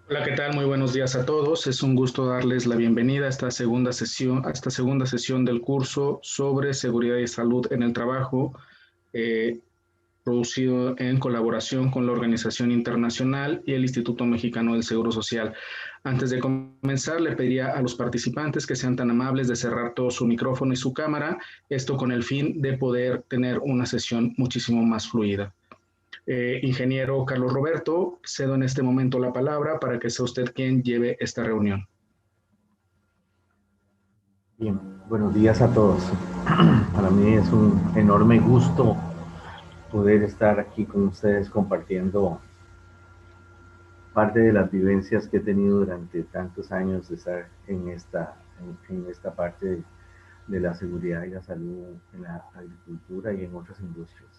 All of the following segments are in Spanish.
Hola, ¿qué tal? Muy buenos días a todos. Es un gusto darles la bienvenida a esta segunda sesión del curso sobre seguridad y salud en el trabajo, eh, producido en colaboración con la Organización Internacional y el Instituto Mexicano del Seguro Social. Antes de comenzar, le pediría a los participantes que sean tan amables de cerrar todo su micrófono y su cámara, esto con el fin de poder tener una sesión muchísimo más fluida. Ingeniero Carlos Roberto, cedo en este momento la palabra para que sea usted quien lleve esta reunión. Bien, buenos días a todos. Para mí es un enorme gusto poder estar aquí con ustedes compartiendo parte de las vivencias que he tenido durante tantos años de estar en esta parte de la seguridad y la salud en la agricultura y en otras industrias.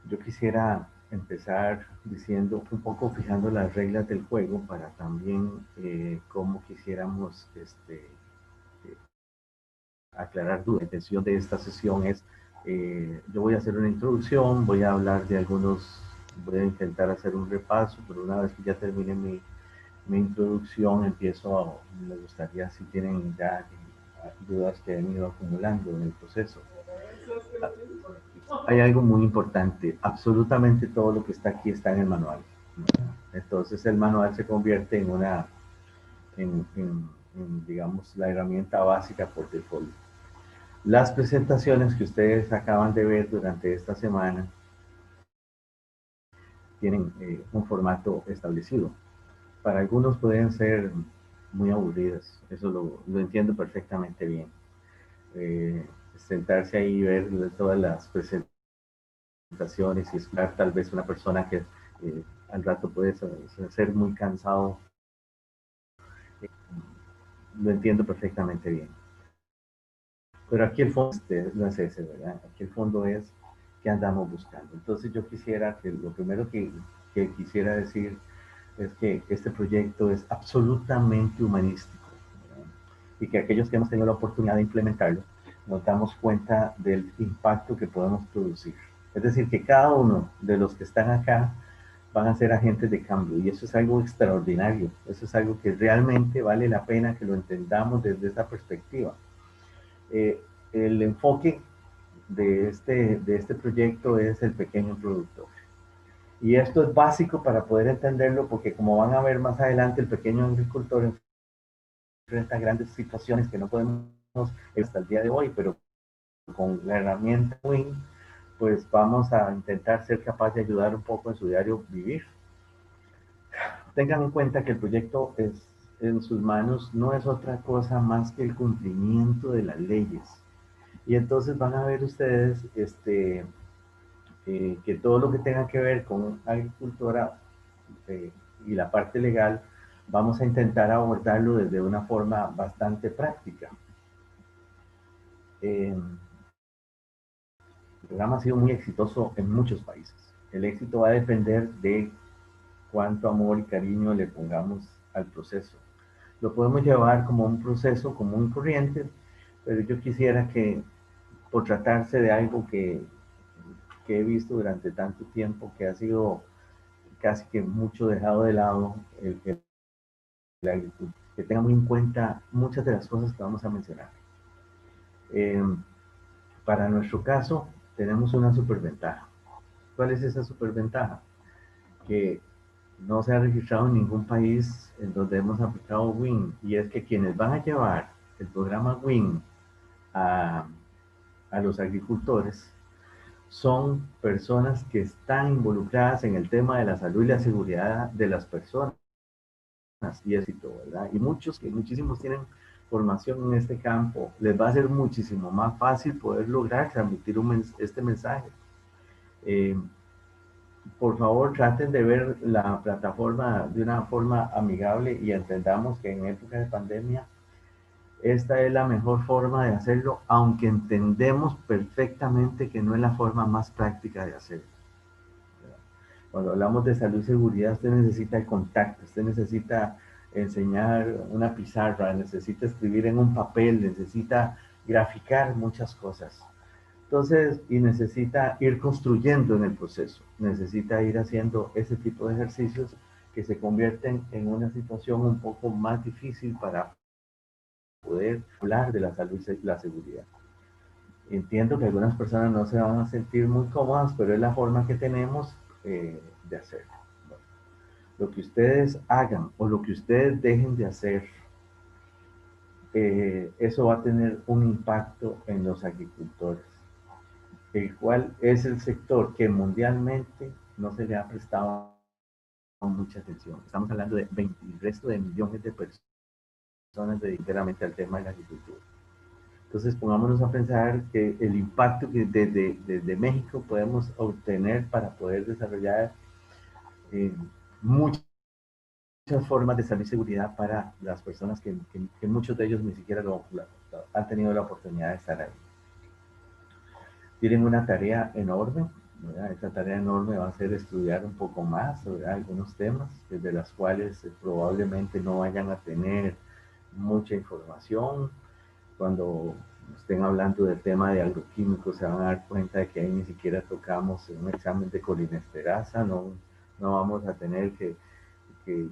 Yo quisiera empezar diciendo un poco, fijando las reglas del juego para también cómo quisiéramos aclarar dudas. La intención de esta sesión es, yo voy a hacer una introducción, voy a hablar de algunos, voy a intentar hacer un repaso, pero una vez que ya termine mi introducción, me gustaría si tienen ya dudas que han ido acumulando en el proceso. Hay algo muy importante, absolutamente todo lo que está aquí está en el manual. Entonces el manual se convierte en digamos, la herramienta básica por default. Las presentaciones que ustedes acaban de ver durante esta semana tienen un formato establecido. Para algunos pueden ser muy aburridas, eso lo entiendo perfectamente bien. Eh, Sentarse ahí y ver todas las presentaciones y esperar tal vez una persona que al rato puede ser muy cansado, eh, lo entiendo perfectamente bien. Pero aquí el fondo no es ese, ¿verdad? Aquí el fondo es qué andamos buscando. Entonces yo quisiera que lo primero que quisiera decir es que este proyecto es absolutamente humanístico, ¿verdad? Y que aquellos que hemos tenido la oportunidad de implementarlo nos damos cuenta del impacto que podemos producir. Es decir, que cada uno de los que están acá van a ser agentes de cambio y eso es algo extraordinario, eso es algo que realmente vale la pena que lo entendamos desde esa perspectiva. El enfoque de este proyecto es el pequeño productor. Y esto es básico para poder entenderlo porque como van a ver más adelante, el pequeño agricultor enfrenta grandes situaciones que no podemos hasta el día de hoy, pero con la herramienta WIN, pues vamos a intentar ser capaces de ayudar un poco en su diario vivir. Tengan en cuenta que el proyecto es, en sus manos no es otra cosa más que el cumplimiento de las leyes. Y entonces van a ver ustedes que todo lo que tenga que ver con agricultura eh, y la parte legal, vamos a intentar abordarlo desde una forma bastante práctica. El programa ha sido muy exitoso en muchos países. El éxito va a depender de cuánto amor y cariño le pongamos al proceso. Lo podemos llevar como un proceso común y corriente, pero yo quisiera que, por tratarse de algo que he visto durante tanto tiempo, que ha sido casi que mucho dejado de lado, la agricultura, que tenga muy en cuenta muchas de las cosas que vamos a mencionar. Eh, para nuestro caso, tenemos una superventaja. ¿Cuál es esa superventaja? Que no se ha registrado en ningún país en donde hemos aplicado WIN, y es que quienes van a llevar el programa WIN a, a los agricultores son personas que están involucradas en el tema de la salud y la seguridad de las personas y éxito, ¿verdad? Y muchísimos tienen formación en este campo, les va a ser muchísimo más fácil poder lograr transmitir este mensaje. Eh, por favor, traten de ver la plataforma de una forma amigable y entendamos que en época de pandemia esta es la mejor forma de hacerlo, aunque entendemos perfectamente que no es la forma más práctica de hacerlo. Cuando hablamos de salud y seguridad, usted necesita el contacto, usted necesita enseñar una pizarra, necesita escribir en un papel, necesita graficar muchas cosas. Entonces, y necesita ir construyendo en el proceso, necesita ir haciendo ese tipo de ejercicios que se convierten en una situación un poco más difícil para poder hablar de la salud y la seguridad. Entiendo que algunas personas no se van a sentir muy cómodas, pero es la forma que tenemos de hacerlo. Bueno, lo que ustedes hagan o lo que ustedes dejen de hacer, eso va a tener un impacto en los agricultores, el cual es el sector que mundialmente no se le ha prestado mucha atención. Estamos hablando de el resto de millones de personas dedicadas al tema de la agricultura. Entonces pongámonos a pensar que el impacto que desde México podemos obtener para poder desarrollar eh, muchas formas de salud y seguridad para las personas que muchos de ellos ni siquiera han tenido la oportunidad de estar ahí. Tienen una tarea enorme, ¿verdad? Esta tarea enorme va a ser estudiar un poco más sobre algunos temas, de las cuales probablemente no vayan a tener mucha información. Cuando estén hablando del tema de agroquímicos, se van a dar cuenta de que ahí ni siquiera tocamos un examen de colinesterasa, no vamos a tener que, que,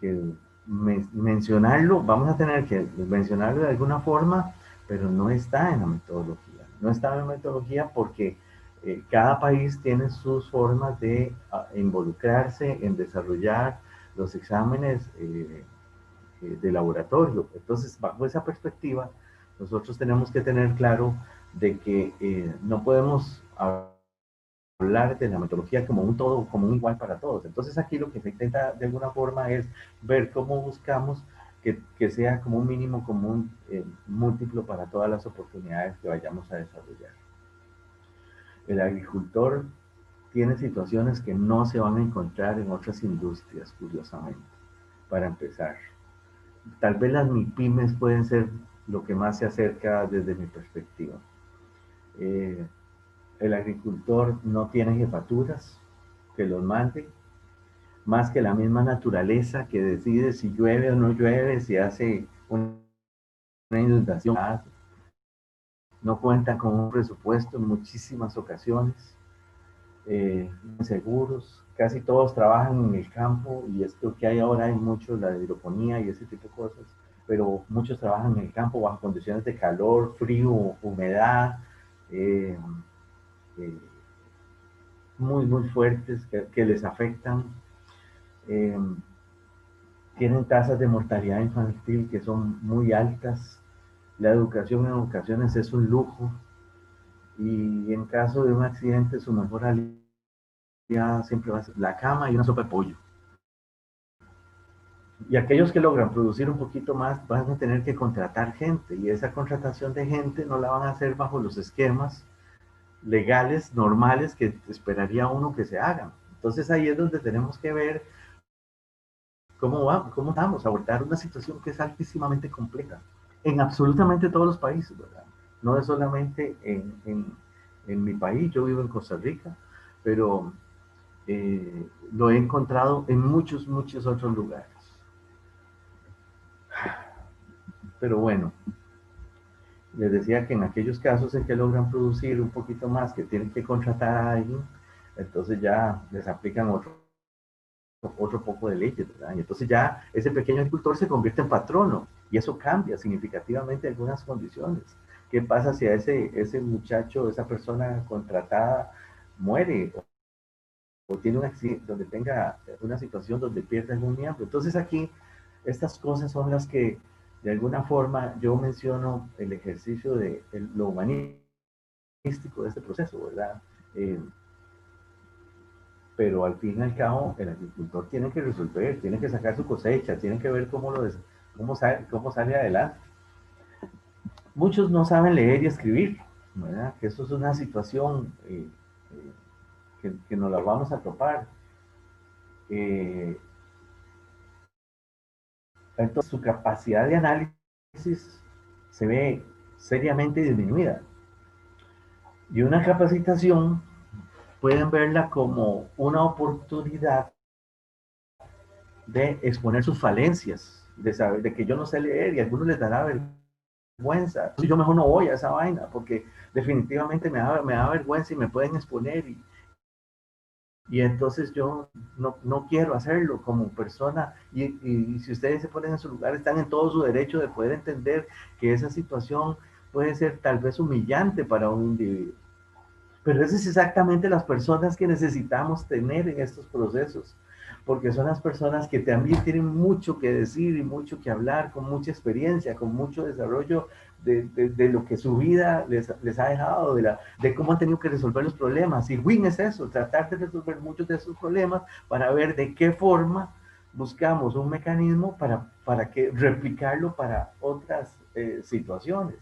que mencionarlo, vamos a tener que mencionarlo de alguna forma, pero no está en la metodología. No está en la metodología porque cada país tiene sus formas de involucrarse en desarrollar los exámenes de laboratorio. Entonces, bajo esa perspectiva, nosotros tenemos que tener claro de que no podemos hablar de la metodología como un todo, como un igual para todos. Entonces, aquí lo que se intenta de alguna forma es ver cómo buscamos que sea como un mínimo común múltiplo para todas las oportunidades que vayamos a desarrollar. El agricultor tiene situaciones que no se van a encontrar en otras industrias, curiosamente, para empezar. Tal vez las MIPIMES pueden ser lo que más se acerca desde mi perspectiva. El agricultor no tiene jefaturas que los manden, más que la misma naturaleza que decide si llueve o no llueve, si hace una inundación. No cuentan con un presupuesto en muchísimas ocasiones, seguros, casi todos trabajan en el campo y esto que hay ahora hay mucho, la hidroponía y ese tipo de cosas, pero muchos trabajan en el campo bajo condiciones de calor, frío, humedad, eh, eh, muy fuertes que les afectan. Eh, Tienen tasas de mortalidad infantil que son muy altas. La educación en ocasiones es un lujo y en caso de un accidente su mejor aliada siempre va a ser la cama y una sopa de pollo. Y aquellos que logran producir un poquito más van a tener que contratar gente y esa contratación de gente no la van a hacer bajo los esquemas legales normales que esperaría uno que se hagan. Entonces ahí es donde tenemos que ver cómo vamos a abordar una situación que es altísimamente compleja en absolutamente todos los países, ¿verdad? No es solamente en mi país, yo vivo en Costa Rica, pero lo he encontrado en muchos otros lugares. Pero bueno, les decía que en aquellos casos en que logran producir un poquito más, que tienen que contratar a alguien, entonces ya les aplican otro poco de leyes, ¿verdad? Y entonces ya ese pequeño agricultor se convierte en patrono y eso cambia significativamente algunas condiciones. ¿Qué pasa si a ese muchacho, esa persona contratada muere o tiene un accidente donde tenga una situación donde pierde algún miembro? Entonces aquí estas cosas son las que de alguna forma yo menciono el ejercicio de lo humanístico de este proceso, ¿verdad? Pero al fin y al cabo el agricultor tiene que resolver, tiene que sacar su cosecha, tiene que ver cómo sale adelante. Muchos no saben leer y escribir, ¿verdad? Que eso es una situación que nos la vamos a topar. Entonces su capacidad de análisis se ve seriamente disminuida. Y una capacitación pueden verla como una oportunidad de exponer sus falencias, de saber de que yo no sé leer y a algunos les dará vergüenza. Entonces yo mejor no voy a esa vaina porque definitivamente me da vergüenza y me pueden exponer Y entonces yo no quiero hacerlo como persona. Y si ustedes se ponen en su lugar, están en todo su derecho de poder entender que esa situación puede ser tal vez humillante para un individuo. Pero esas es exactamente las personas que necesitamos tener en estos procesos, porque son las personas que también tienen mucho que decir y mucho que hablar, con mucha experiencia, con mucho desarrollo de lo que su vida les ha dejado, de cómo han tenido que resolver los problemas. Y WIN es eso, tratar de resolver muchos de esos problemas para ver de qué forma buscamos un mecanismo para que replicarlo para otras situaciones.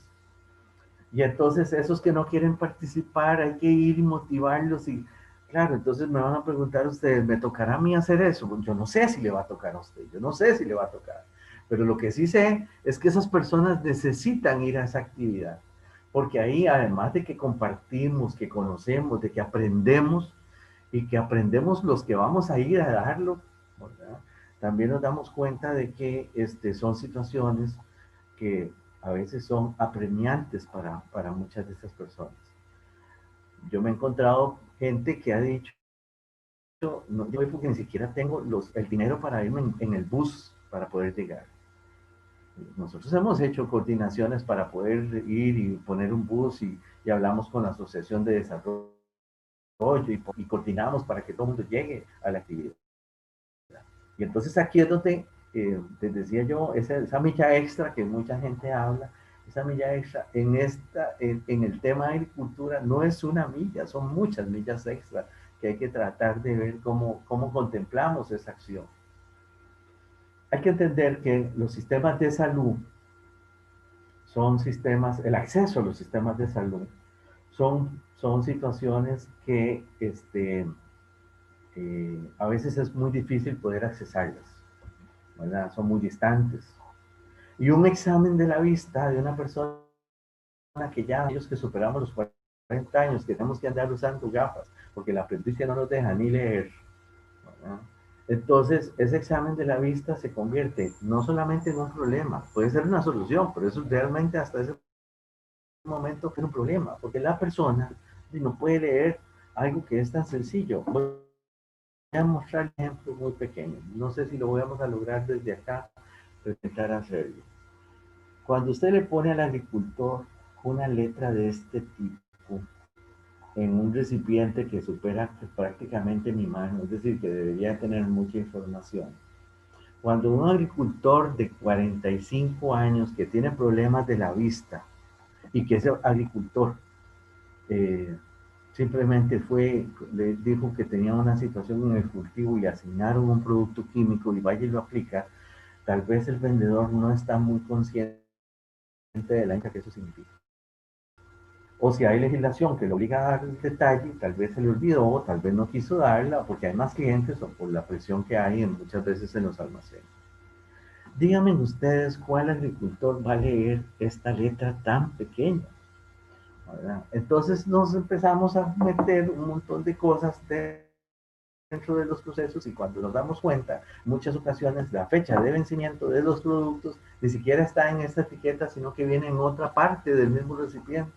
Y entonces esos que no quieren participar hay que ir y motivarlos y claro, entonces me van a preguntar ustedes, ¿me tocará a mí hacer eso? Pues yo no sé si le va a tocar a usted, yo no sé si le va a tocar, pero lo que sí sé es que esas personas necesitan ir a esa actividad, porque ahí además de que compartimos, que conocemos, de que aprendemos y que aprendemos los que vamos a ir a darlo, ¿verdad? También nos damos cuenta de que son situaciones que a veces son apremiantes para muchas de estas personas. Yo me he encontrado gente que ha dicho, no, yo porque ni siquiera tengo el dinero para irme en el bus para poder llegar. Nosotros hemos hecho coordinaciones para poder ir y poner un bus y hablamos con la Asociación de Desarrollo y coordinamos para que todo el mundo llegue a la actividad. Y entonces aquí es donde, les decía yo, esa milla extra que mucha gente habla, esa milla extra en el tema de agricultura no es una milla, son muchas millas extra que hay que tratar de ver cómo contemplamos esa acción. Hay que entender que los sistemas de salud son sistemas, el acceso a los sistemas de salud son situaciones que a veces es muy difícil poder accesarlas, ¿verdad? Son muy distantes. Y un examen de la vista de una persona que ya, ellos que superamos los 40 años, que tenemos que andar usando gafas, porque la presbicia no nos deja ni leer, ¿verdad? Entonces, ese examen de la vista se convierte no solamente en un problema, puede ser una solución, pero eso realmente hasta ese momento es un problema, porque la persona no puede leer algo que es tan sencillo. Voy a mostrar un ejemplo muy pequeño. No sé si lo vamos a lograr desde acá, pero intentar hacerlo. Cuando usted le pone al agricultor una letra de este tipo en un recipiente que supera prácticamente mi mano, es decir, que debería tener mucha información. Cuando un agricultor de 45 años que tiene problemas de la vista y que ese agricultor eh, simplemente le dijo que tenía una situación en el cultivo y le asignaron un producto químico y vaya y lo aplica, tal vez el vendedor no está muy consciente de la que eso significa. O si hay legislación que le obliga a dar el detalle, tal vez se le olvidó, tal vez no quiso darla, porque hay más clientes o por la presión que hay muchas veces en los almacenes. Díganme ustedes cuál agricultor va a leer esta letra tan pequeña, ¿verdad? Entonces nos empezamos a meter un montón de cosas dentro de los procesos y cuando nos damos cuenta, muchas ocasiones la fecha de vencimiento de los productos ni siquiera está en esta etiqueta, sino que viene en otra parte del mismo recipiente.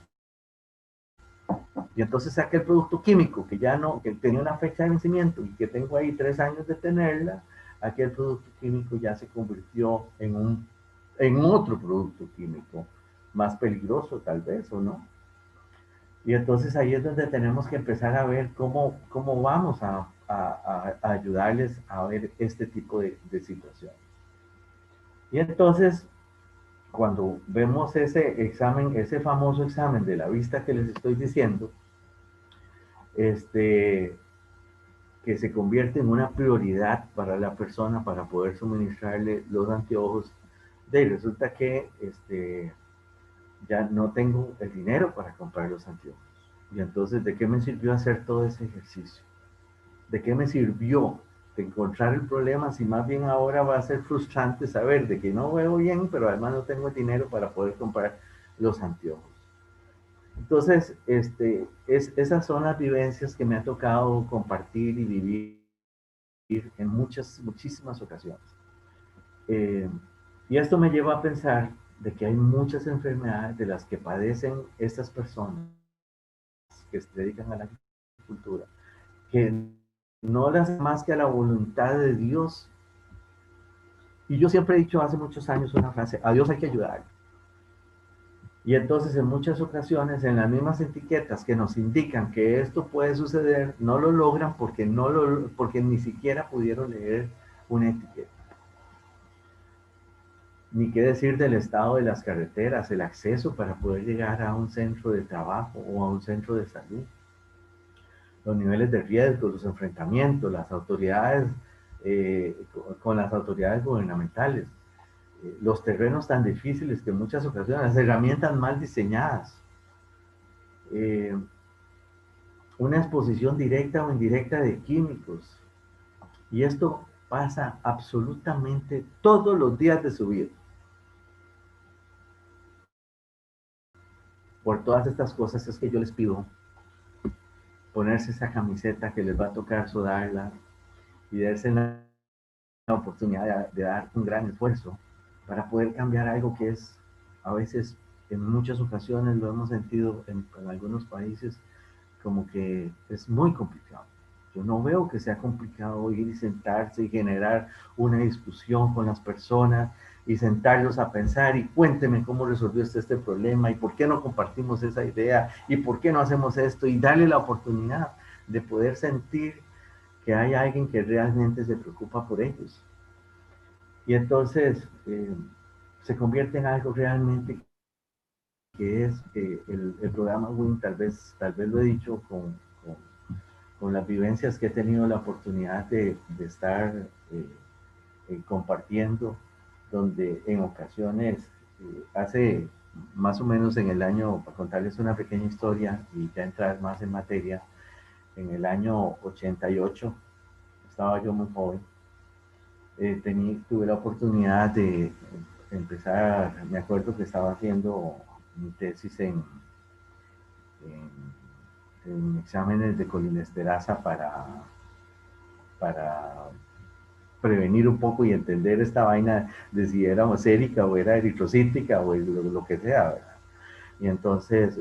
Y entonces saqué el producto químico que ya no, que tenía una fecha de vencimiento y que tengo ahí 3 años de tenerla, aquel producto químico ya se convirtió en otro producto químico, más peligroso tal vez o no. Y entonces ahí es donde tenemos que empezar a ver cómo vamos a ayudarles a ver este tipo de situaciones. Y entonces, cuando vemos ese examen, ese famoso examen de la vista que les estoy diciendo, este, que se convierte en una prioridad para la persona para poder suministrarle los anteojos, resulta que ya no tengo el dinero para comprar los anteojos. Y entonces, ¿de qué me sirvió hacer todo ese ejercicio? ¿De qué me sirvió de encontrar el problema si más bien ahora va a ser frustrante saber de que no veo bien, pero además no tengo el dinero para poder comprar los anteojos? Entonces, esas son las vivencias que me ha tocado compartir y vivir en muchísimas ocasiones. Eh, y esto me lleva a pensar de que hay muchas enfermedades de las que padecen estas personas que se dedican a la agricultura, que no las más que a la voluntad de Dios. Y yo siempre he dicho hace muchos años una frase, a Dios hay que ayudar. Y entonces en muchas ocasiones en las mismas etiquetas que nos indican que esto puede suceder, no lo logran porque, porque ni siquiera pudieron leer una etiqueta. Ni qué decir del estado de las carreteras, el acceso para poder llegar a un centro de trabajo o a un centro de salud, los niveles de riesgo, los enfrentamientos, las autoridades, con las autoridades gubernamentales, los terrenos tan difíciles que en muchas ocasiones, las herramientas mal diseñadas, eh, una exposición directa o indirecta de químicos. Y esto pasa absolutamente todos los días de su vida. Por todas estas cosas es que yo les pido ponerse esa camiseta que les va a tocar sudarla y darse la oportunidad de dar un gran esfuerzo para poder cambiar algo que es a veces, en muchas ocasiones lo hemos sentido en algunos países, como que es muy complicado. Yo no veo que sea complicado ir y sentarse y generar una discusión con las personas y sentarlos a pensar y cuénteme cómo resolvió usted este problema y por qué no compartimos esa idea y por qué no hacemos esto y darle la oportunidad de poder sentir que hay alguien que realmente se preocupa por ellos. Y entonces se convierte en algo realmente que es el programa WIN, tal vez lo he dicho con las vivencias que he tenido la oportunidad de estar compartiendo, donde en ocasiones, hace más o menos en el año, para contarles una pequeña historia y ya entrar más en materia, en el año 88, estaba yo muy joven, tuve la oportunidad de empezar, me acuerdo que estaba haciendo mi tesis en exámenes de colinesterasa para prevenir un poco y entender esta vaina de si era sérica o era eritrocítica o lo que sea, ¿verdad? Y entonces,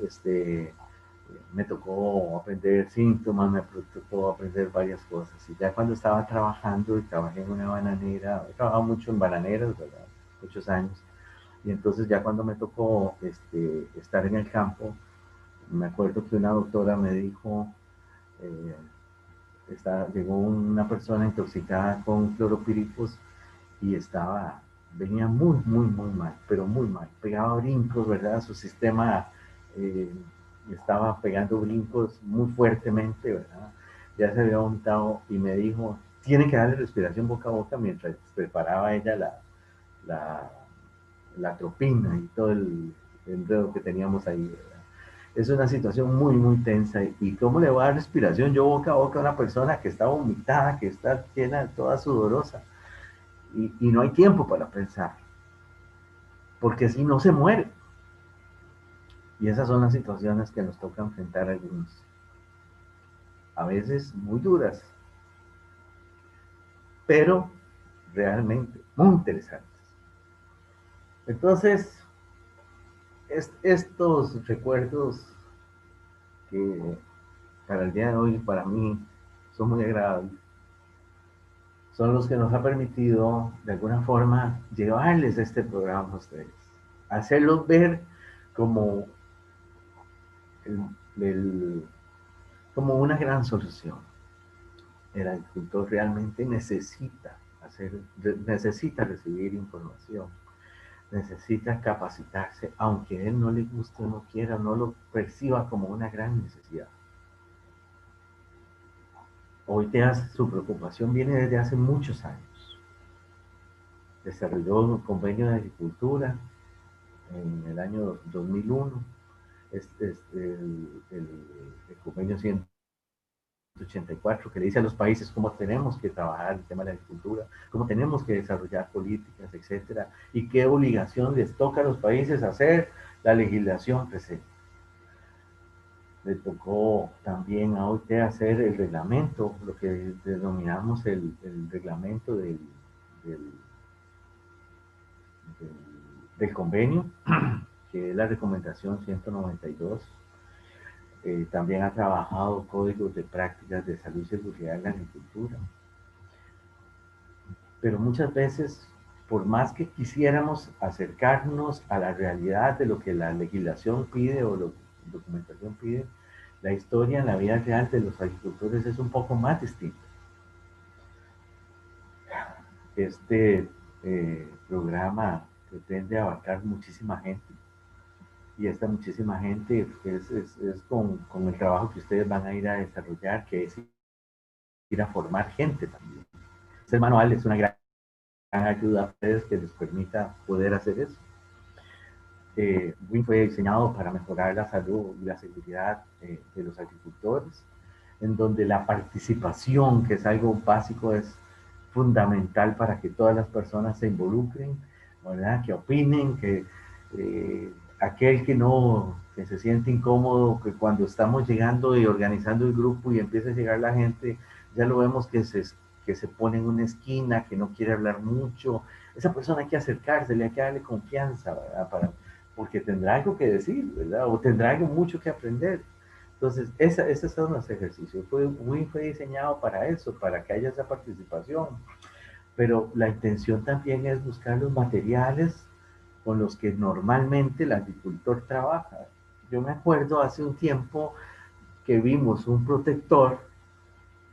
me tocó aprender síntomas, me tocó aprender varias cosas. Y ya cuando estaba trabajando, y trabajé en una bananera, he trabajado mucho en bananeras, ¿verdad? Muchos años. Y entonces ya cuando me tocó estar en el campo, me acuerdo que una doctora me dijo, eh, llegó una persona intoxicada con cloropirifos y venía muy, muy, muy mal, pero muy mal. Pegaba brincos, ¿verdad? Su sistema eh, estaba pegando brincos muy fuertemente, ¿verdad? Ya se había vomitado y me dijo, tiene que darle respiración boca a boca mientras preparaba ella la, la atropina y todo el enredo que teníamos ahí, ¿verdad? Es una situación muy, muy tensa. ¿Y cómo le va a dar respiración yo boca a boca a una persona que está vomitada, que está llena, toda sudorosa? Y no hay tiempo para pensar, porque si no se muere. Y esas son las situaciones que nos toca enfrentar a algunos. A veces muy duras, pero realmente muy interesantes. Entonces, estos recuerdos que para el día de hoy, para mí, son muy agradables, son los que nos ha permitido, de alguna forma, llevarles este programa a ustedes. Hacerlos ver como, el, el, como una gran solución. El agricultor realmente necesita recibir información, necesita capacitarse, aunque a él no le guste o no quiera, no lo perciba como una gran necesidad. Hoy su preocupación viene desde hace muchos años. Desarrolló un convenio de agricultura en el año 2001, el convenio 184 que le dice a los países cómo tenemos que trabajar el tema de la agricultura, cómo tenemos que desarrollar políticas, etcétera, y qué obligación les toca a los países hacer la legislación presente. Le tocó también a OIT hacer el reglamento, lo que denominamos el reglamento del, del, del convenio, que es la recomendación 192. también ha trabajado códigos de prácticas de salud y seguridad en la agricultura. Pero muchas veces, por más que quisiéramos acercarnos a la realidad de lo que la legislación pide o lo que la documentación pide, la historia en la vida real de los agricultores es un poco más distinta. Este programa pretende abarcar muchísima gente y esta muchísima gente es con el trabajo que ustedes van a ir a desarrollar, que es ir a formar gente también. Este manual es una gran ayuda a ustedes que les permita poder hacer eso. WIN fue diseñado para mejorar la salud y la seguridad de los agricultores, en donde la participación, que es algo básico, es fundamental para que todas las personas se involucren, ¿verdad? Que opinen, que aquel que no, que se siente incómodo, que cuando estamos llegando y organizando el grupo y empieza a llegar la gente, ya lo vemos que se pone en una esquina, que no quiere hablar mucho. Esa persona hay que acercarse, hay que darle confianza, ¿verdad? Porque tendrá algo que decir, ¿verdad? O tendrá algo mucho que aprender. Entonces, esos son los ejercicios. WIN fue diseñado para eso, para que haya esa participación. Pero la intención también es buscar los materiales con los que normalmente el agricultor trabaja. Yo me acuerdo hace un tiempo que vimos un protector,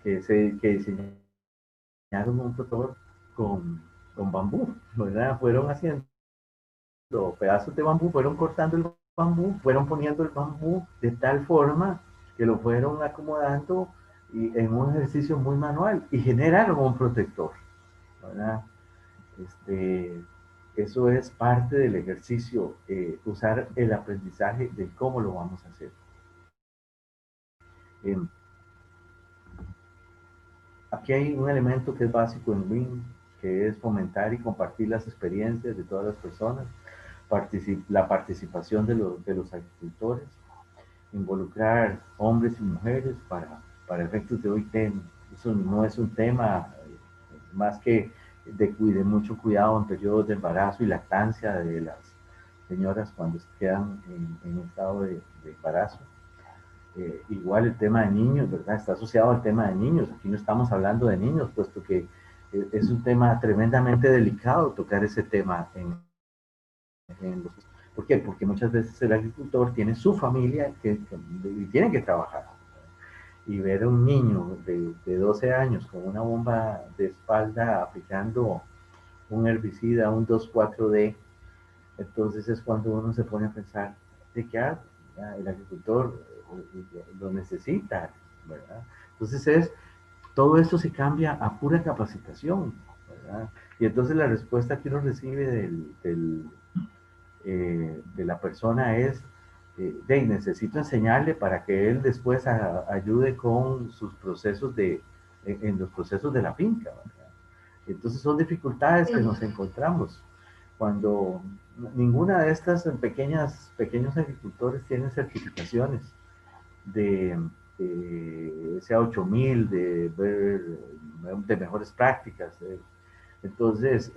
que diseñaron un protector con bambú, ¿verdad? Fueron haciendo pedazos de bambú, fueron cortando el bambú, fueron poniendo el bambú de tal forma que lo fueron acomodando y en un ejercicio muy manual y generaron un protector, ¿verdad? Eso es parte del ejercicio, usar el aprendizaje de cómo lo vamos a hacer. Eh, Aquí hay un elemento que es básico en WIN, que es fomentar y compartir las experiencias de todas las personas, la participación de los agricultores, involucrar hombres y mujeres para efectos de hoy. Eso no es un tema más que de mucho cuidado en periodos de embarazo y lactancia de las señoras cuando quedan en estado de embarazo. Igual el tema de niños, ¿verdad? Está asociado al tema de niños. Aquí no estamos hablando de niños, puesto que es un tema tremendamente delicado tocar ese tema en los... ¿Por qué? Porque muchas veces el agricultor tiene su familia y tiene que trabajar. Y ver a un niño de 12 años con una bomba de espalda aplicando un herbicida, un 2,4-D, entonces es cuando uno se pone a pensar, ¿de qué hago? El agricultor lo necesita, ¿verdad? Entonces todo esto se cambia a pura capacitación, ¿verdad? Y entonces la respuesta que uno recibe de la persona es, necesito enseñarle para que él después ayude con sus procesos en los procesos de la finca, ¿verdad? Entonces son dificultades que nos encontramos cuando ninguna de estas pequeños agricultores tienen certificaciones de, sea 8000, de mejores prácticas. Entonces,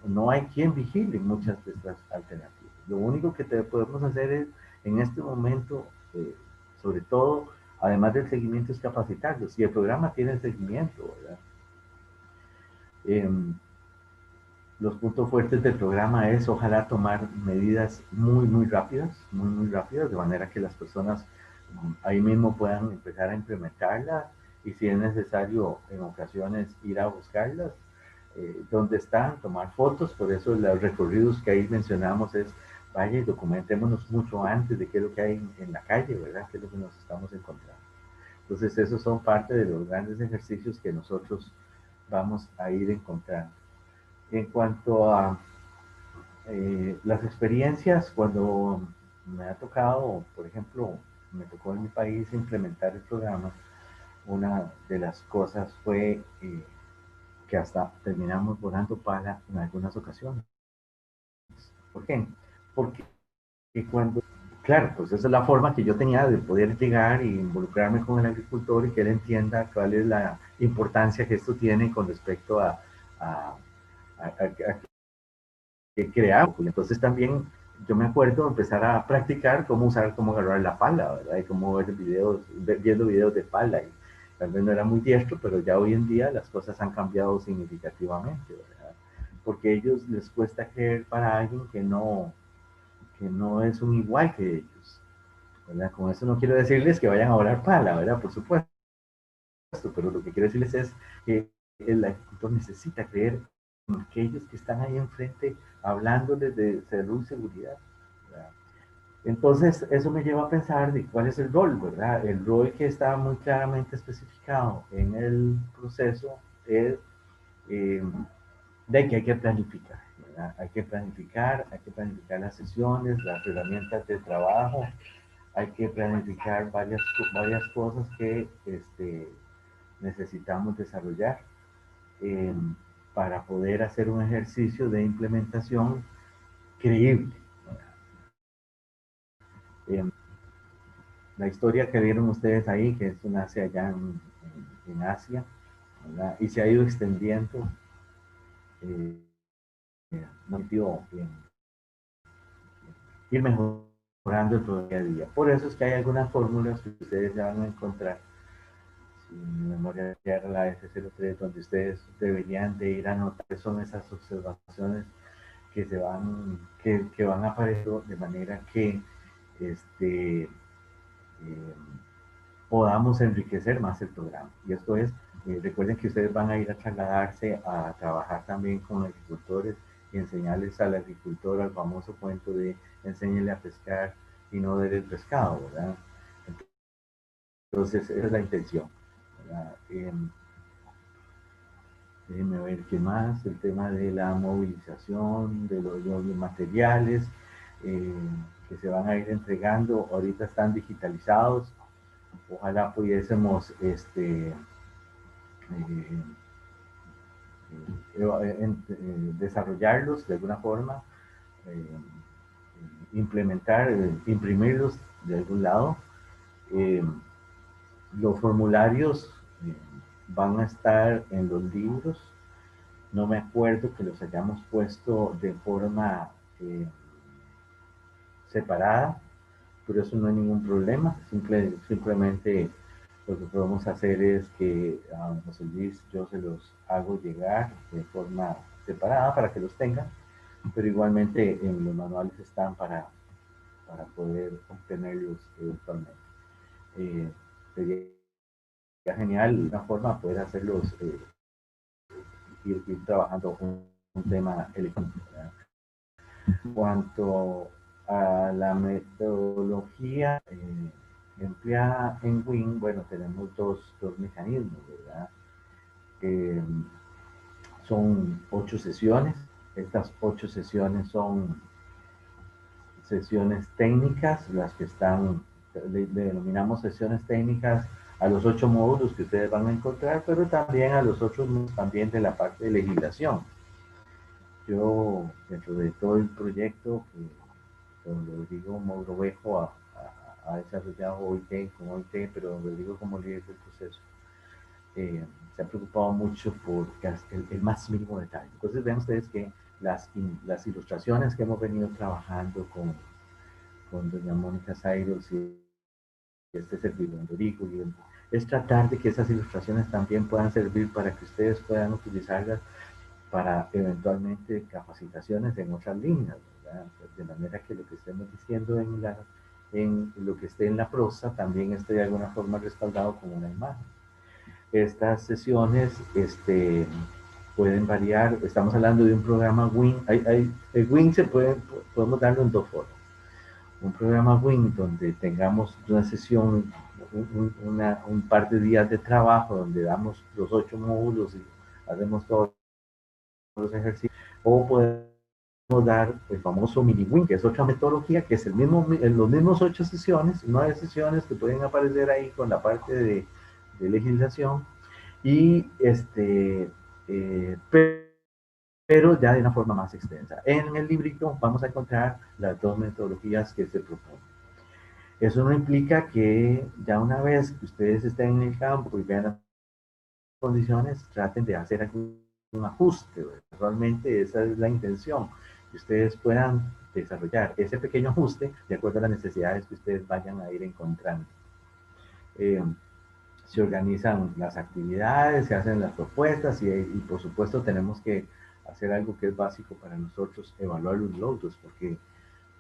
no hay quien vigile muchas de estas alternativas. Lo único que podemos hacer es, en este momento, sobre todo, además del seguimiento, es capacitarlos. Y el programa tiene seguimiento, ¿verdad? Los puntos fuertes del programa es, ojalá, tomar medidas muy rápidas, de manera que las personas ahí mismo puedan empezar a implementarlas y si es necesario en ocasiones ir a buscarlas, donde están, tomar fotos. Por eso los recorridos que ahí mencionamos es, vaya y documentémonos mucho antes de qué es lo que hay en la calle, ¿verdad? Qué es lo que nos estamos encontrando. Entonces, esos son parte de los grandes ejercicios que nosotros vamos a ir encontrando. En cuanto a las experiencias, cuando me ha tocado, por ejemplo, me tocó en mi país implementar el programa, una de las cosas fue que hasta terminamos volando pala en algunas ocasiones. ¿Por qué? Porque cuando, claro, pues esa es la forma que yo tenía de poder llegar y involucrarme con el agricultor y que él entienda cuál es la importancia que esto tiene con respecto a que creamos. Entonces también yo me acuerdo empezar a practicar cómo agarrar la pala, ¿verdad? Y cómo ver videos, viendo videos de pala. Y tal vez no era muy diestro, pero ya hoy en día las cosas han cambiado significativamente, ¿verdad? Porque a ellos les cuesta creer para alguien que no es un igual que ellos, ¿verdad? Con eso no quiero decirles que vayan a volar pala, ¿verdad? Por supuesto, pero lo que quiero decirles es que el agricultor necesita creer en aquellos que están ahí enfrente hablándoles de salud y seguridad, ¿verdad? Entonces, eso me lleva a pensar de cuál es el rol, ¿verdad? El rol que está muy claramente especificado en el proceso es eh, de que hay que planificar, ¿verdad? Hay que planificar las sesiones, las herramientas de trabajo, hay que planificar varias cosas que necesitamos desarrollar eh, para poder hacer un ejercicio de implementación creíble. Eh, la historia que vieron ustedes ahí, que esto nace allá en Asia, ¿verdad? Y se ha ido extendiendo, eh, en ir mejorando el día a día. Por eso es que hay algunas fórmulas que ustedes ya van a encontrar, si mi memoria era la F03, donde ustedes deberían de ir a anotar son esas observaciones que van apareciendo de manera que este, eh, podamos enriquecer más el programa. Y esto es, recuerden que ustedes van a ir a trasladarse a trabajar también con agricultores y enseñarles al agricultor al famoso cuento de enséñele a pescar y no der el pescado, ¿verdad? Entonces, esa es la intención, ¿verdad? Déjenme ver qué más, el tema de la movilización, de los materiales eh, que se van a ir entregando, ahorita están digitalizados, ojalá pudiésemos desarrollarlos de alguna forma, eh, implementar, imprimirlos de algún lado. Eh, los formularios van a estar en los libros. No me acuerdo que los hayamos puesto de forma separada, pero eso no hay ningún problema. Simplemente lo que podemos hacer es que a José Luis yo se los hago llegar de forma separada para que los tengan, pero igualmente en los manuales están para poder obtenerlos eventualmente. Sería genial una forma poder hacerlos, ir trabajando un tema electrónico. En cuanto a la metodología empleada en Wing, bueno, tenemos dos mecanismos, ¿verdad? Eh, son 8 sesiones. Estas 8 sesiones son sesiones técnicas, las que están, le denominamos sesiones técnicas a los 8 módulos que ustedes van a encontrar, pero también a los otros también de la parte de legislación. Yo, dentro de todo el proyecto que don Rodrigo Mogrovejo ha desarrollado OIT con OIT, pero don Rodrigo como líder del proceso, se ha preocupado mucho por el más mínimo detalle. Entonces vean ustedes que las ilustraciones que hemos venido trabajando con doña Mónica Sairos y este servidor Rodrigo, es tratar de que esas ilustraciones también puedan servir para que ustedes puedan utilizarlas para eventualmente capacitaciones en otras líneas, ¿verdad? De manera que lo que estemos diciendo en lo que esté en la prosa también esté de alguna forma respaldado con una imagen. Estas sesiones pueden variar, estamos hablando de un programa Wing, el Wing podemos darlo en dos formas. Un programa Wing donde tengamos una sesión, un par de días de trabajo donde damos los 8 módulos y hacemos todos los ejercicios, o podemos dar el famoso mini win, que es otra metodología, que es los mismos 8 sesiones, 9 sesiones que pueden aparecer ahí con la parte de legislación, y pero ya de una forma más extensa. En el librito vamos a encontrar las dos metodologías que se proponen. Eso no implica que ya una vez que ustedes estén en el campo y vean las condiciones, traten de hacer algún ajuste. Realmente esa es la intención, que ustedes puedan desarrollar ese pequeño ajuste de acuerdo a las necesidades que ustedes vayan a ir encontrando. Se organizan las actividades, se hacen las propuestas y por supuesto tenemos que hacer algo que es básico para nosotros, evaluar los logros, porque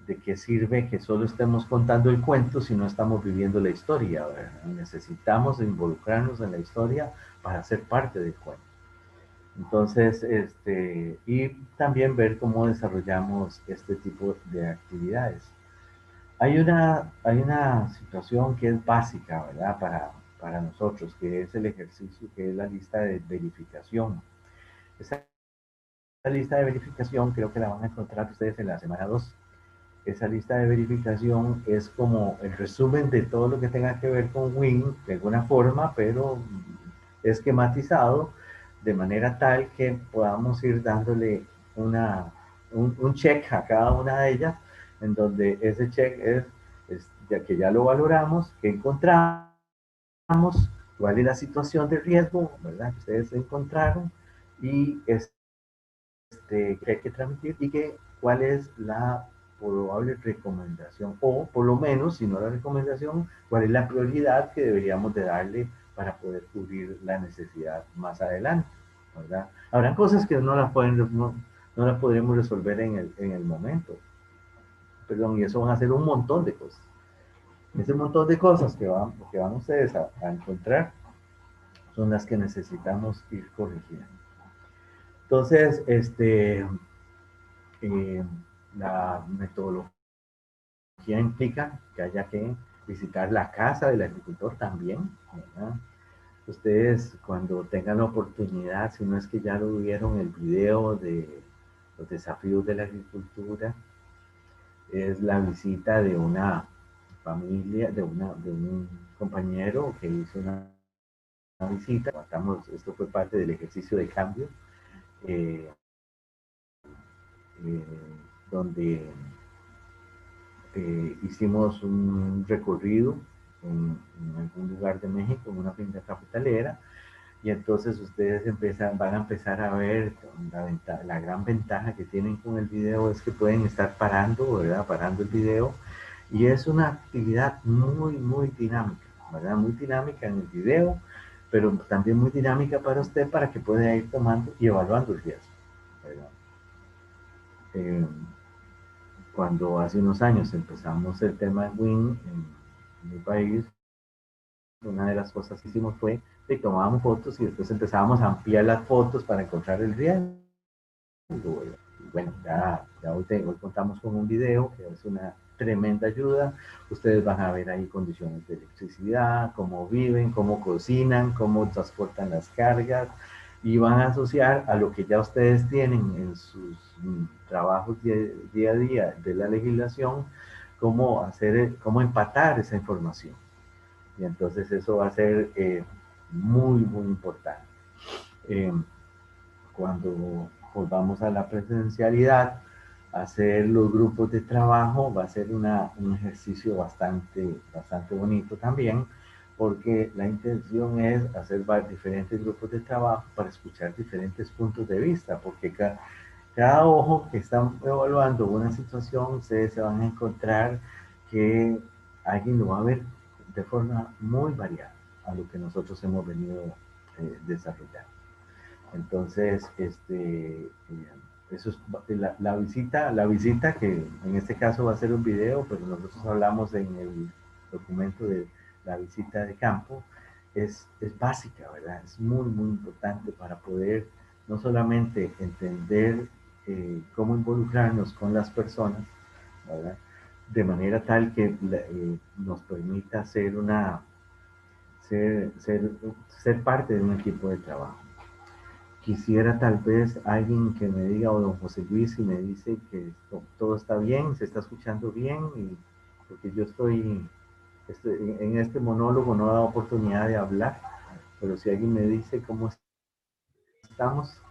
¿de qué sirve que solo estemos contando el cuento si no estamos viviendo la historia? ¿Verdad? Necesitamos involucrarnos en la historia para ser parte del cuento. Entonces, y también ver cómo desarrollamos este tipo de actividades. Hay una situación que es básica, ¿verdad? Para nosotros, que es el ejercicio, que es la lista de verificación. Esa lista de verificación creo que la van a encontrar ustedes en la semana 2. Esa lista de verificación es como el resumen de todo lo que tenga que ver con Win, de alguna forma, pero esquematizado de manera tal que podamos ir dándole un check a cada una de ellas, en donde ese check es ya que ya lo valoramos, que encontramos, cuál es la situación de riesgo, ¿verdad? Que ustedes encontraron y que hay que transmitir y cuál es la probable recomendación o por lo menos, si no la recomendación, cuál es la prioridad que deberíamos de darle para poder cubrir la necesidad más adelante, ¿verdad? Habrán cosas que no las podremos resolver en el momento, perdón, y eso van a ser un montón de cosas. Ese montón de cosas que van ustedes a encontrar son las que necesitamos ir corrigiendo. Entonces, la metodología implica que haya que visitar la casa del agricultor también, ¿verdad? Ustedes cuando tengan la oportunidad, si no es que ya lo vieron el video de los desafíos de la agricultura, es la visita de una familia, de un compañero que hizo una visita. Esto fue parte del ejercicio de cambio, eh, eh, donde hicimos un recorrido en algún lugar de México, en una finca cafetalera, y entonces ustedes van a empezar a ver la gran ventaja que tienen con el video es que pueden estar parando, ¿verdad? Parando el video, y es una actividad muy, muy dinámica, ¿verdad? Muy dinámica en el video, pero también muy dinámica para usted para que pueda ir tomando y evaluando el riesgo, ¿verdad? Cuando hace unos años empezamos el tema de WIN en mi país, una de las cosas que hicimos fue que tomábamos fotos y después empezábamos a ampliar las fotos para encontrar el riesgo. Y bueno, ya hoy contamos con un video que es una tremenda ayuda. Ustedes van a ver ahí condiciones de electricidad, cómo viven, cómo cocinan, cómo transportan las cargas y van a asociar a lo que ya ustedes tienen en sus trabajos día a día de la legislación, cómo empatar esa información. Y entonces eso va a ser muy, muy importante. Cuando volvamos a la presencialidad, hacer los grupos de trabajo va a ser un ejercicio bastante bonito también, porque la intención es hacer diferentes grupos de trabajo para escuchar diferentes puntos de vista, porque cada ojo que están evaluando una situación, ustedes se van a encontrar que alguien lo va a ver de forma muy variada a lo que nosotros hemos venido desarrollando. Entonces, eso es la visita que en este caso va a ser un video, pero nosotros hablamos en el documento de la visita de campo, es básica, ¿verdad? Es muy, muy importante para poder no solamente entender cómo involucrarnos con las personas, ¿verdad? De manera tal que nos permita ser parte de un equipo de trabajo. Quisiera tal vez alguien que me diga, o don José Luis, y me dice que todo está bien, se está escuchando bien, porque yo estoy en este monólogo, no da oportunidad de hablar, pero si alguien me dice cómo estamos.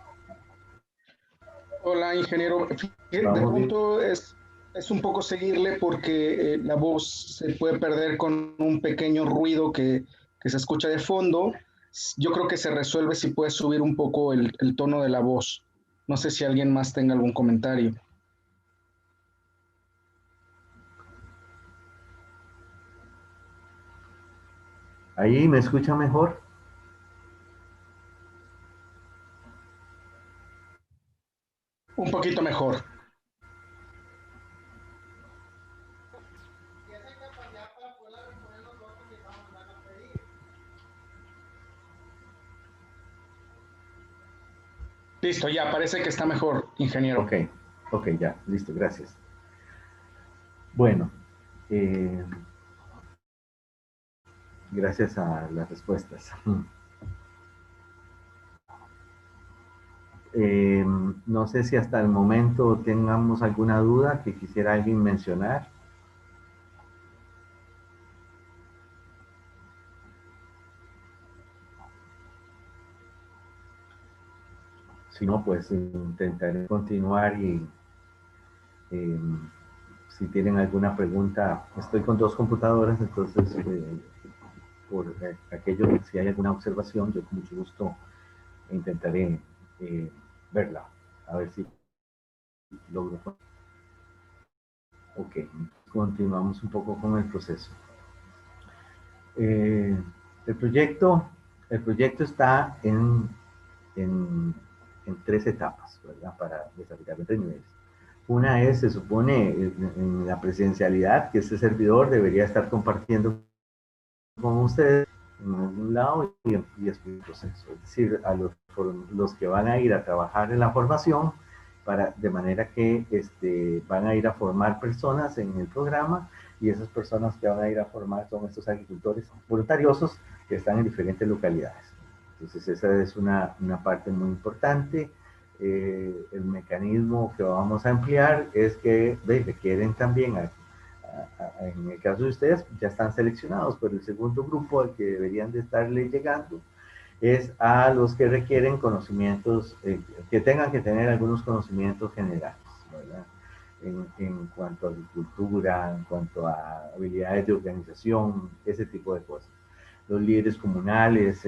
Hola, ingeniero. De pronto es un poco seguirle porque la voz se puede perder con un pequeño ruido que se escucha de fondo. Yo creo que se resuelve si puedes subir un poco el tono de la voz. No sé si alguien más tenga algún comentario. ¿Ahí me escucha mejor? Un poquito mejor. Listo, ya parece que está mejor, ingeniero. Ok, ok, ya, listo, gracias. Bueno, eh, gracias a las respuestas. No sé si hasta el momento tengamos alguna duda que quisiera alguien mencionar. Si no, pues intentaré continuar y eh, si tienen alguna pregunta, estoy con dos computadoras, entonces por aquello, si hay alguna observación, yo con mucho gusto intentaré eh, verla, a ver si logro. Ok, continuamos un poco con el proceso. Eh, el, proyecto, el proyecto está en tres etapas, ¿verdad? Para desarrollar en tres niveles. Una es, se supone, en la presencialidad, que este servidor debería estar compartiendo con ustedes en algún lado y es un proceso. Es decir, a los que van a ir a trabajar en la formación, de manera que van a ir a formar personas en el programa y esas personas que van a ir a formar son estos agricultores voluntariosos que están en diferentes localidades. Entonces esa es una parte muy importante. El mecanismo que vamos a emplear es que requieren también en el caso de ustedes, ya están seleccionados, pero el segundo grupo al que deberían de estarle llegando es a los que requieren conocimientos, que tengan que tener algunos conocimientos generales, ¿verdad? En cuanto a agricultura, en cuanto a habilidades de organización, ese tipo de cosas. Los líderes comunales,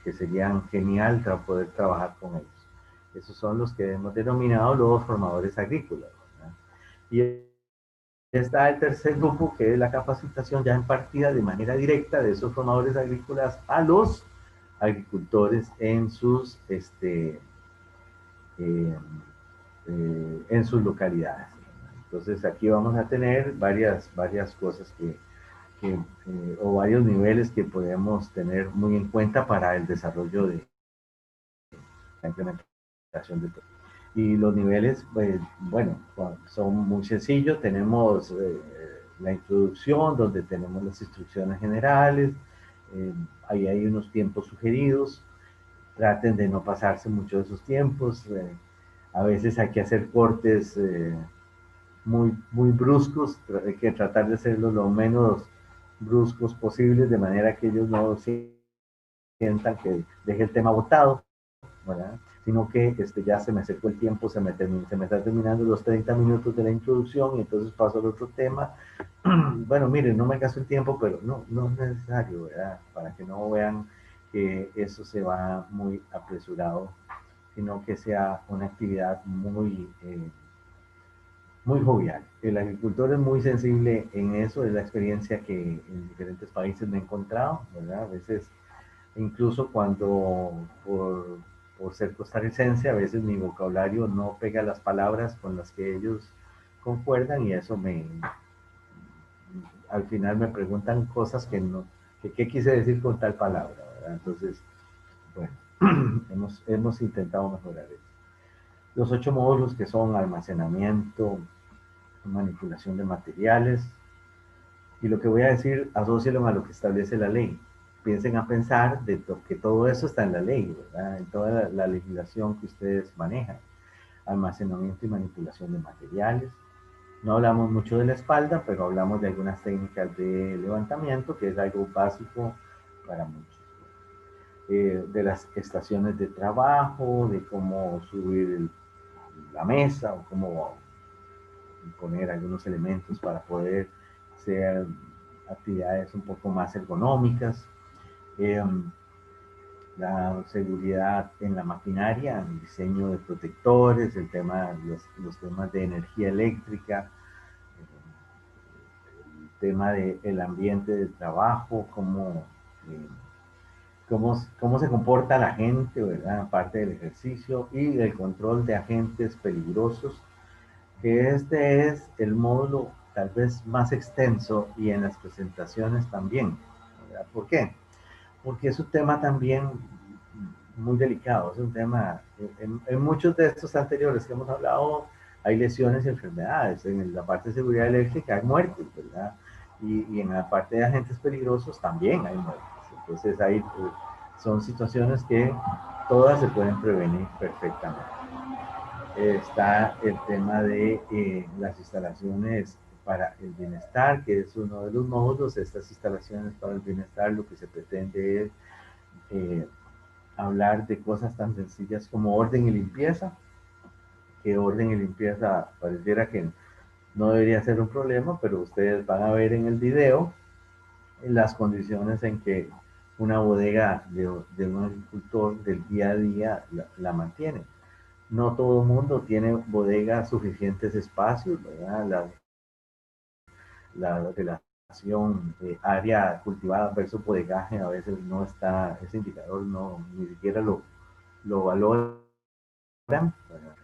que serían genial para poder trabajar con ellos. Esos son los que hemos denominado los formadores agrícolas, ¿verdad? Y está el tercer grupo, que es la capacitación ya impartida de manera directa de esos formadores agrícolas a los agricultores eh, en sus localidades. Entonces aquí vamos a tener varias cosas o varios niveles que podemos tener muy en cuenta para el desarrollo de la implementación de todo. Y los niveles, pues, bueno, son muy sencillos. Tenemos la introducción, donde tenemos las instrucciones generales. Eh, Ahí hay unos tiempos sugeridos. Traten de no pasarse mucho de esos tiempos. A veces hay que hacer cortes muy bruscos. Hay que tratar de hacerlo lo menos bruscos posibles, de manera que ellos no sientan que deje el tema botado, ¿verdad? Sino que ya se me acercó el tiempo, se me está terminando los 30 minutos de la introducción y entonces paso al otro tema. Bueno, miren, no me gasto el tiempo, pero no es necesario, ¿verdad? Para que no vean que eso se va muy apresurado, sino que sea una actividad muy jovial. El agricultor es muy sensible en eso, es la experiencia que en diferentes países me he encontrado, ¿verdad? A veces, incluso cuando por ser costarricense, a veces mi vocabulario no pega las palabras con las que ellos concuerdan y eso al final me preguntan cosas que no, que qué quise decir con tal palabra, ¿verdad? Entonces, bueno, hemos intentado mejorar eso. Los 8 módulos que son almacenamiento, manipulación de materiales, y lo que voy a decir, asócielo a lo que establece la ley. Piensen a pensar que todo eso está en la ley, ¿verdad? En toda la legislación que ustedes manejan. Almacenamiento y manipulación de materiales. No hablamos mucho de la espalda, pero hablamos de algunas técnicas de levantamiento, que es algo básico para muchos. De las estaciones de trabajo, de cómo subir la mesa o cómo poner algunos elementos para poder hacer actividades un poco más ergonómicas. Eh, la seguridad en la maquinaria, el diseño de protectores, los temas de energía eléctrica, el tema del ambiente de trabajo, cómo cómo se comporta la gente, ¿verdad? Aparte del ejercicio y del control de agentes peligrosos, que este es el módulo tal vez más extenso y en las presentaciones también, ¿verdad? ¿Por qué? Porque es un tema también muy delicado, es un tema, en muchos de estos anteriores que hemos hablado, hay lesiones y enfermedades, en la parte de seguridad eléctrica hay muertes, ¿verdad? Y en la parte de agentes peligrosos también hay muertes. Entonces son situaciones que todas se pueden prevenir perfectamente. Está el tema de las instalaciones para el bienestar, que es uno de los módulos. Estas instalaciones para el bienestar, lo que se pretende es eh, hablar de cosas tan sencillas como orden y limpieza, que orden y limpieza pareciera que no debería ser un problema, pero ustedes van a ver en el video las condiciones en que una bodega de un agricultor del día a día la mantiene. No todo el mundo tiene bodegas suficientes espacios, ¿verdad? La relación área cultivada versus bodegaje a veces no está, ese indicador no, ni siquiera lo valoran.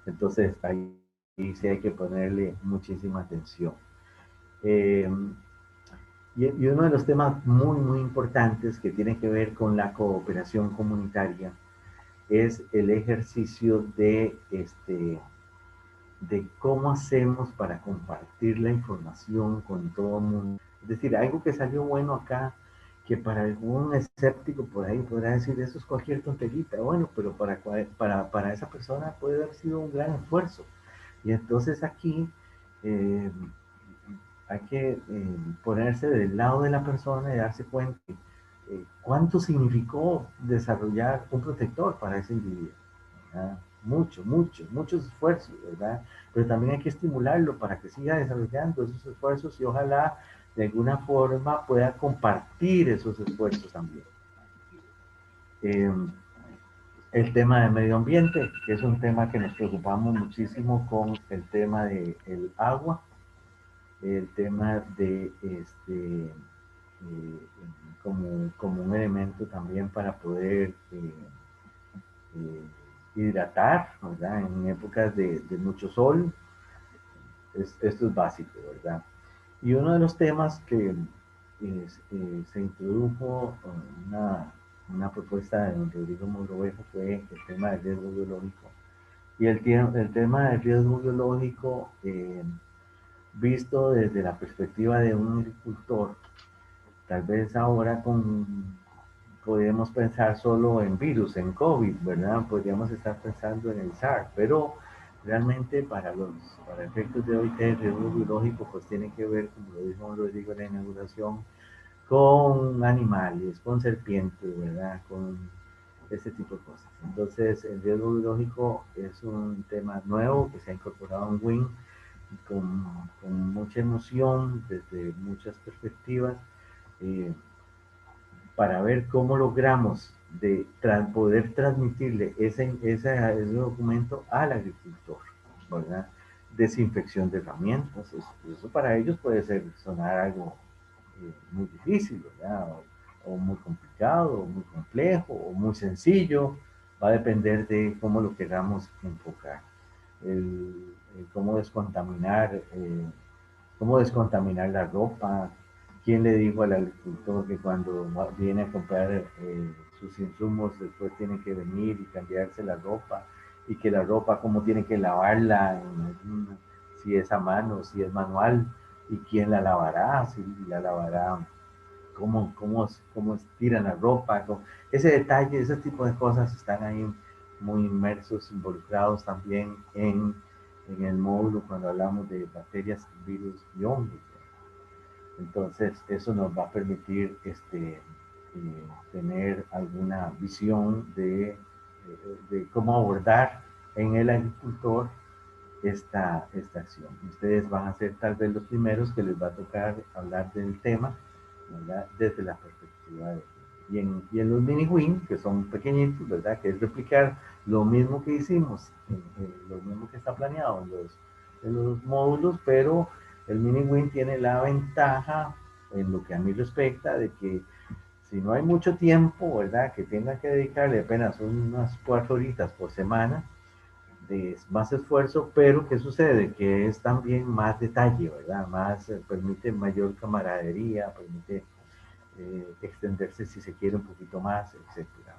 Entonces ahí sí hay que ponerle muchísima atención. Eh, y uno de los temas muy, muy importantes que tiene que ver con la cooperación comunitaria es el ejercicio de cómo hacemos para compartir la información con todo el mundo. Es decir, algo que salió bueno acá, que para algún escéptico por ahí podrá decir, eso es cualquier tonterita. Bueno, pero para esa persona puede haber sido un gran esfuerzo. Y entonces aquí eh, hay que ponerse del lado de la persona y darse cuenta cuánto significó desarrollar un protector para ese individuo. ¿Verdad? Muchos esfuerzos, ¿verdad? Pero también hay que estimularlo para que siga desarrollando esos esfuerzos y ojalá de alguna forma pueda compartir esos esfuerzos también. Eh, el tema del medio ambiente, que es un tema que nos preocupamos muchísimo con el tema del agua, el tema de como un elemento también para poder eh, hidratar, ¿verdad? En épocas de mucho sol, esto es básico, ¿verdad? Y uno de los temas que se introdujo una propuesta de don Rodrigo Mogrovejo fue el tema del riesgo biológico. Y el tema del riesgo biológico, visto desde la perspectiva de un agricultor, tal vez ahora podemos pensar solo en virus, en COVID, ¿verdad? Podríamos estar pensando en el SARS, pero realmente para efectos de hoy, el riesgo biológico pues tiene que ver, como lo dijo Rodrigo en la inauguración, con animales, con serpientes, ¿verdad? Con ese tipo de cosas. Entonces, el riesgo biológico es un tema nuevo que se ha incorporado en WIN con mucha emoción, desde muchas perspectivas. Eh, para ver cómo logramos poder transmitirle ese documento al agricultor, ¿verdad? Desinfección de herramientas, eso para ellos puede sonar algo muy difícil, ¿verdad? O muy complicado, o muy complejo, o muy sencillo, va a depender de cómo lo queramos enfocar. Cómo descontaminar la ropa. ¿Quién le dijo al agricultor que cuando viene a comprar sus insumos después tiene que venir y cambiarse la ropa? Y que la ropa, cómo tiene que lavarla, si es a mano, si es manual, y quién la lavará, si la lavará, cómo estiran la ropa. Ese detalle, ese tipo de cosas están ahí muy inmersos, involucrados también en el módulo cuando hablamos de bacterias, virus y hongos. Entonces, eso nos va a permitir tener alguna visión de cómo abordar en el agricultor esta acción. Ustedes van a ser tal vez los primeros que les va a tocar hablar del tema, ¿verdad? Desde la perspectiva de... Y en los mini win, que son pequeñitos, ¿verdad? Que es replicar lo mismo que hicimos, lo mismo que está planeado en los módulos, pero el mini win tiene la ventaja, en lo que a mí respecta, de que si no hay mucho tiempo, ¿verdad? Que tengan que dedicarle apenas unas 4 horitas por semana de más esfuerzo, pero ¿qué sucede? Que es también más detalle, ¿verdad? Más, permite mayor camaradería, permite extenderse si se quiere un poquito más, etcétera.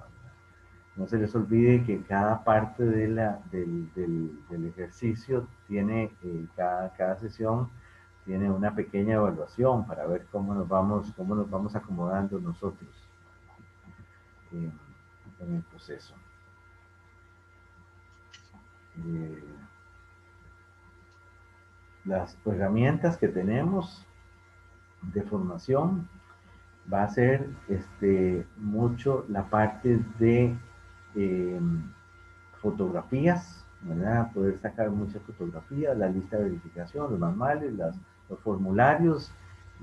No se les olvide que cada parte del ejercicio tiene, cada sesión tiene una pequeña evaluación para ver cómo nos vamos acomodando nosotros eh, en el proceso. Eh, las herramientas que tenemos de formación va a ser mucho la parte de eh, fotografías, ¿verdad? Poder sacar muchas fotografías, la lista de verificación, los manuales, los formularios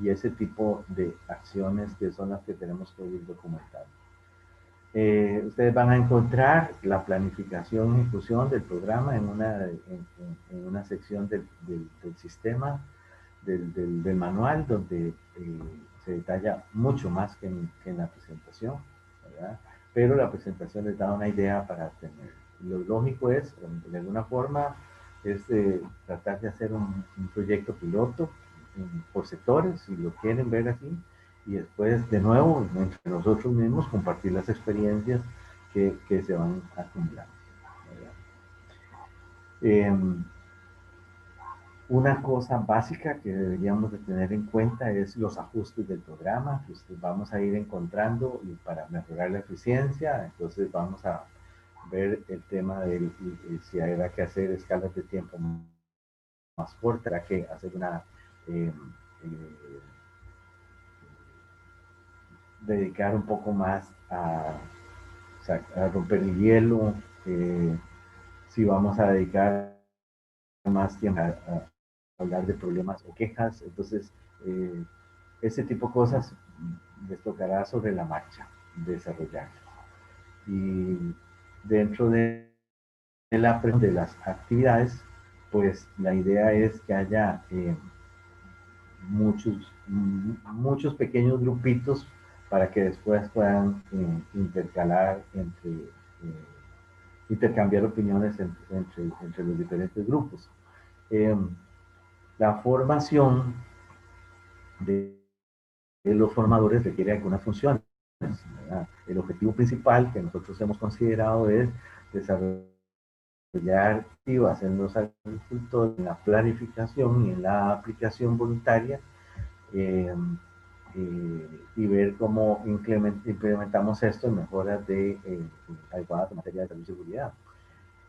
y ese tipo de acciones que son las que tenemos que ir documentando. Ustedes van a encontrar la planificación y ejecución del programa en una sección del sistema, del manual, donde se detalla mucho más que en la presentación, ¿verdad? Pero la presentación les da una idea para tener. Lo lógico es, de alguna forma, es tratar de hacer un proyecto piloto por sectores, si lo quieren ver así, y después, de nuevo, entre nosotros mismos, compartir las experiencias que se van acumulando. Una cosa básica que deberíamos de tener en cuenta es los ajustes del programa que vamos a ir encontrando y para mejorar la eficiencia. Entonces vamos a ver el tema de si habrá que hacer escalas de tiempo más cortas, habrá que hacer eh, eh, dedicar un poco más a romper el hielo, si vamos a dedicar más tiempo a hablar de problemas o quejas. Entonces, ese tipo de cosas les tocará sobre la marcha desarrollar. Y dentro de las actividades, pues la idea es que haya muchos pequeños grupitos para que después puedan intercambiar opiniones entre los diferentes grupos. Eh, la formación de los formadores requiere algunas funciones, ¿verdad? El objetivo principal que nosotros hemos considerado es desarrollar activas en los agricultores en la planificación y en la aplicación voluntaria, eh, y ver cómo implementamos esto en mejoras adecuadas en materia de salud y seguridad.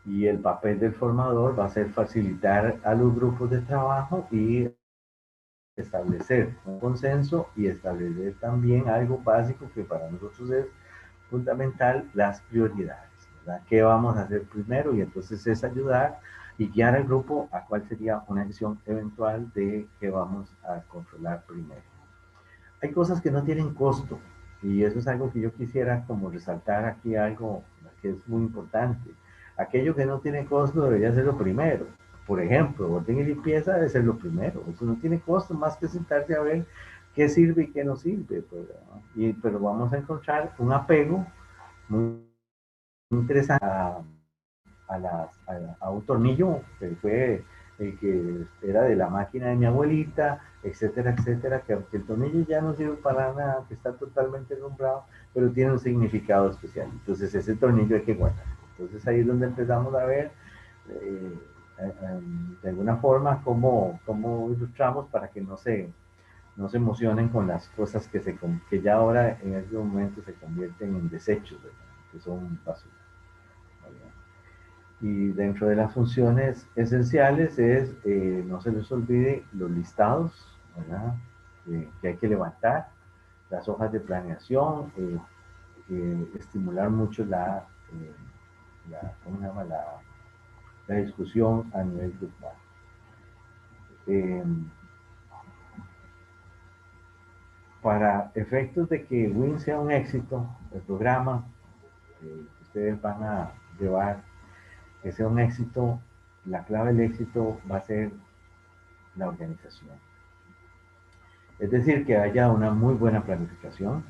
Y el papel del formador va a ser facilitar a los grupos de trabajo y establecer un consenso y establecer también algo básico que para nosotros es fundamental, las prioridades, ¿verdad? ¿Qué vamos a hacer primero? Y entonces es ayudar y guiar al grupo a cuál sería una acción eventual de qué vamos a controlar primero. Hay cosas que no tienen costo y eso es algo que yo quisiera como resaltar aquí, algo que es muy importante. Aquello que no tiene costo debería ser lo primero. Por ejemplo, orden y limpieza debe ser lo primero. Eso no tiene costo más que sentarse a ver qué sirve y qué no sirve. Pues, ¿no? Pero vamos a encontrar un apego muy interesante a un tornillo que fue el que era de la máquina de mi abuelita, etcétera, etcétera, que aunque el tornillo ya no sirve para nada, que está totalmente nombrado, pero tiene un significado especial. Entonces ese tornillo hay que guardar. Entonces ahí es donde empezamos a ver eh, de alguna forma cómo ilustramos para que no se emocionen con las cosas que ya ahora en este momento se convierten en desechos, ¿verdad? Que son basura. Y dentro de las funciones esenciales no se les olvide los listados, ¿verdad? Que hay que levantar, las hojas de planeación, estimular mucho ¿cómo se llama? La discusión a nivel grupal. Eh, para efectos de que WIN sea un éxito, el programa que ustedes van a llevar, que sea un éxito, la clave del éxito va a ser la organización. Es decir, que haya una muy buena planificación,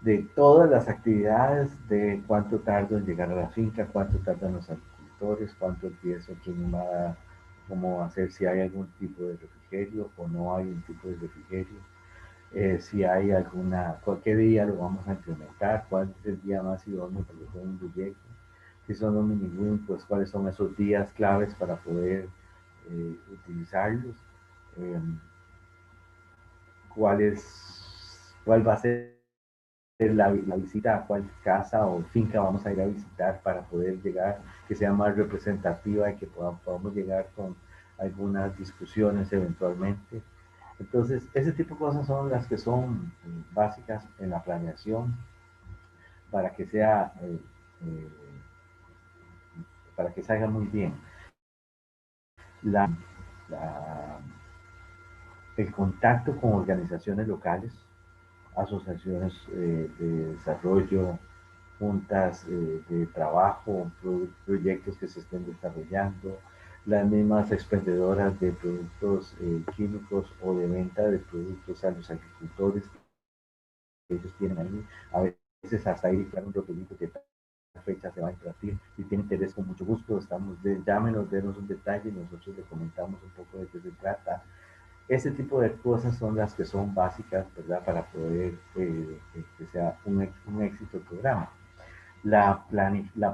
de todas las actividades, de cuánto tardo en llegar a la finca, cuánto tardan los agricultores, cuánto empiezo, quién va a, cómo hacer, si hay algún tipo de refrigerio o no hay un tipo de refrigerio, si hay alguna, cualquier día lo vamos a implementar, cuál es el día más idóneo para hacer un proyecto, si son los mini pues cuáles son esos días claves para poder utilizarlos, eh, cuál va a ser la visita, a cuál casa o finca vamos a ir a visitar para poder llegar, que sea más representativa y que podamos llegar con algunas discusiones eventualmente. Entonces, ese tipo de cosas son las que son básicas en la planeación para que sea, eh, para que salga muy bien. La, la, el contacto con organizaciones locales, asociaciones de desarrollo, juntas de trabajo, proyectos que se estén desarrollando, las mismas expendedoras de productos químicos o de venta de productos a los agricultores que ellos tienen ahí. A veces hasta ahí claro, un rotulito que la fecha se va a impartir. Si tiene interés, con mucho gusto, llámenos, denos un detalle y nosotros le comentamos un poco de qué se trata. Ese tipo de cosas son las que son básicas, ¿verdad? Para poder que sea un éxito el programa. La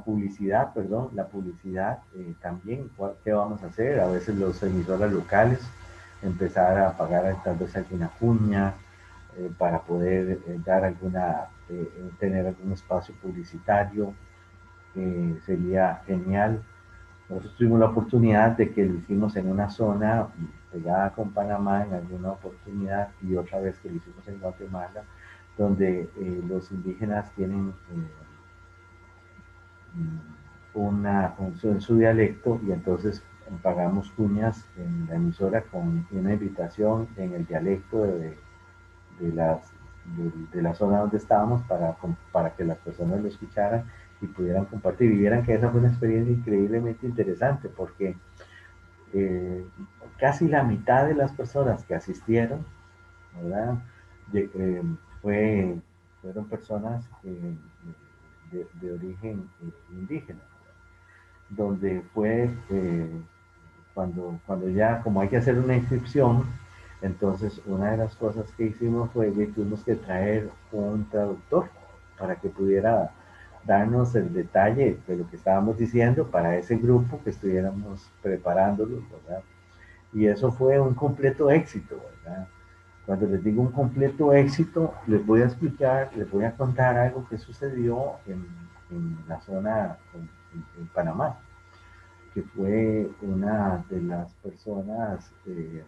publicidad, perdón, la publicidad también, ¿qué vamos a hacer? A veces los emisoras locales, empezar a pagar tal vez alguna cuña para poder dar tener algún espacio publicitario, sería genial. Nosotros tuvimos la oportunidad de que lo hicimos en una zona pegada con Panamá en alguna oportunidad y otra vez que lo hicimos en Guatemala, donde los indígenas tienen en su dialecto y entonces pagamos cuñas en la emisora con una invitación en el dialecto de, las, de la zona donde estábamos para que las personas lo escucharan y pudieran compartir y vieran que esa fue una experiencia increíblemente interesante porque eh, casi la mitad de las personas que asistieron, ¿verdad? De- eh, fue, fueron personas de origen indígena, donde fue cuando ya, como hay que hacer una inscripción, entonces una de las cosas que hicimos fue que tuvimos que traer un traductor para que pudiera darnos el detalle de lo que estábamos diciendo para ese grupo que estuviéramos preparándolo, ¿verdad? Y eso fue un completo éxito, ¿verdad? Cuando les digo un completo éxito, les voy a explicar, les voy a contar algo que sucedió en la zona en Panamá, que fue una de las personas, eh,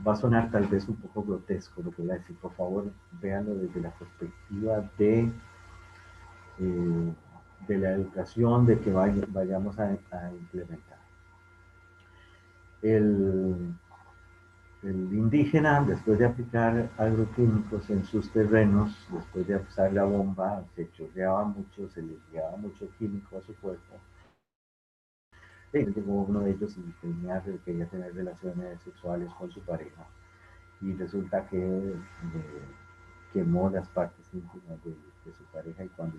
va a sonar tal vez un poco grotesco lo que voy a decir, por favor, véanlo desde la perspectiva eh, de la educación de que vayamos a implementar. El, el indígena, después de aplicar agroquímicos en sus terrenos, después de usar la bomba, se chorreaba mucho, se le llevaba mucho químico a su cuerpo. Y llegó uno de ellos y quería tener relaciones sexuales con su pareja. Y resulta que quemó las partes íntimas de su pareja y cuando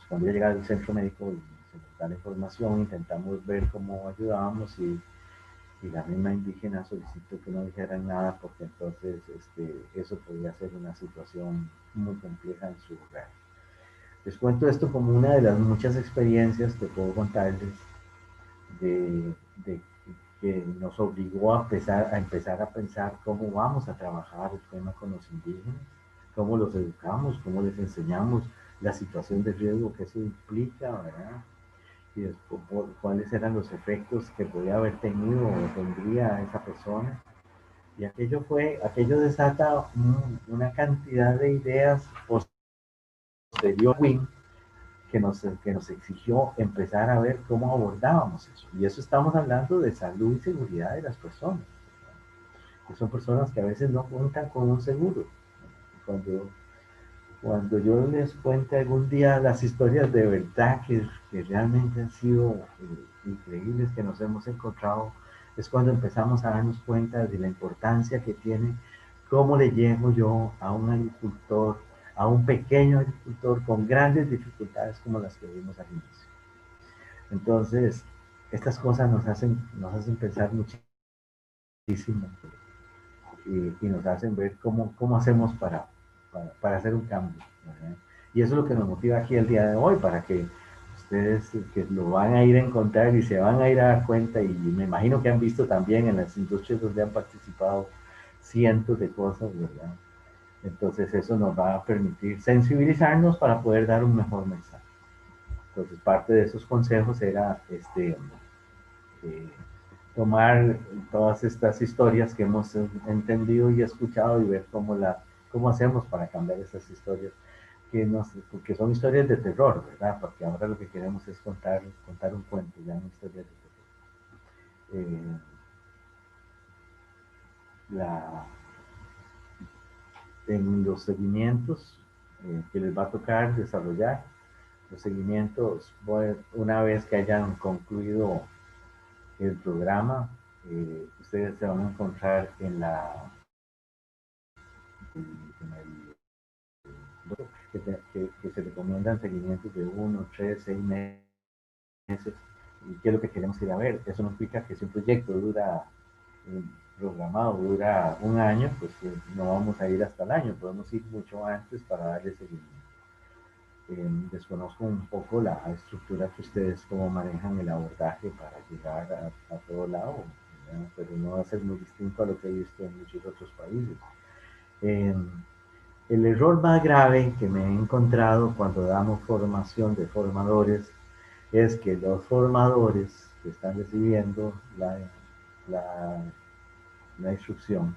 cuando yo llegué al centro médico y se nos da la información, intentamos ver cómo ayudábamos y la misma indígena solicitó que no dijeran nada porque entonces eso podía ser una situación muy compleja en su hogar. Les cuento esto como una de las muchas experiencias que puedo contarles de que nos obligó empezar a pensar cómo vamos a trabajar el tema con los indígenas, cómo los educamos, cómo les enseñamos la situación de riesgo que eso implica, ¿verdad? Y después cuáles eran los efectos que podía haber tenido o tendría esa persona. Y aquello desata una cantidad de ideas posterior que nos exigió empezar a ver cómo abordábamos eso. Y eso estamos hablando de salud y seguridad de las personas, que son personas que a veces no cuentan con un seguro. Cuando, cuando yo les cuente algún día las historias de verdad que realmente han sido increíbles, que nos hemos encontrado es cuando empezamos a darnos cuenta de la importancia que tiene cómo le llego yo a un agricultor, a un pequeño agricultor con grandes dificultades como las que vimos al inicio. Entonces, estas cosas nos hacen pensar muchísimo y nos hacen ver cómo hacemos para hacer un cambio, ¿verdad? Y eso es lo que nos motiva aquí el día de hoy, para que ustedes que lo van a ir a encontrar y se van a ir a dar cuenta, y me imagino que han visto también en las industrias donde han participado cientos de cosas, ¿verdad? Entonces eso nos va a permitir sensibilizarnos para poder dar un mejor mensaje. Entonces parte de esos consejos era eh, tomar todas estas historias que hemos entendido y escuchado y ver cómo hacemos para cambiar esas historias, porque son historias de terror, ¿verdad? Porque ahora lo que queremos es contar un cuento, ya no historias de terror. La, en los seguimientos que les va a tocar desarrollar, los seguimientos, una vez que hayan concluido el programa, ustedes se van a encontrar en el que se recomiendan seguimientos de 1, 3, 6 meses. ¿Y qué es lo que queremos ir a ver? Eso no implica que si un proyecto dura programado, dura un año, pues no vamos a ir hasta el año, podemos ir mucho antes para darle seguimiento. Desconozco un poco la estructura que ustedes cómo manejan el abordaje para llegar a todo lado, ¿verdad? Pero no va a ser muy distinto a lo que he visto en muchos otros países. Eh, el error más grave que me he encontrado cuando damos formación de formadores es que los formadores que están recibiendo la, la instrucción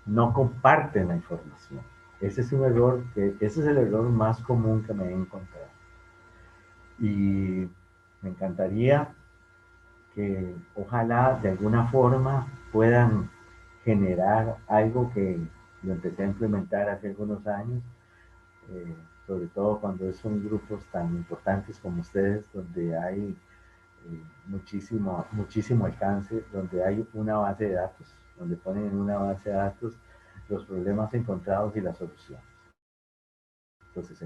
no comparten la información. Ese es el error más común que me he encontrado. Y me encantaría que ojalá de alguna forma puedan generar algo que lo empecé a implementar hace algunos años, eh, sobre todo cuando son grupos tan importantes como ustedes, donde hay muchísimo alcance, donde hay una base de datos, donde ponen en una base de datos los problemas encontrados y las soluciones. Entonces,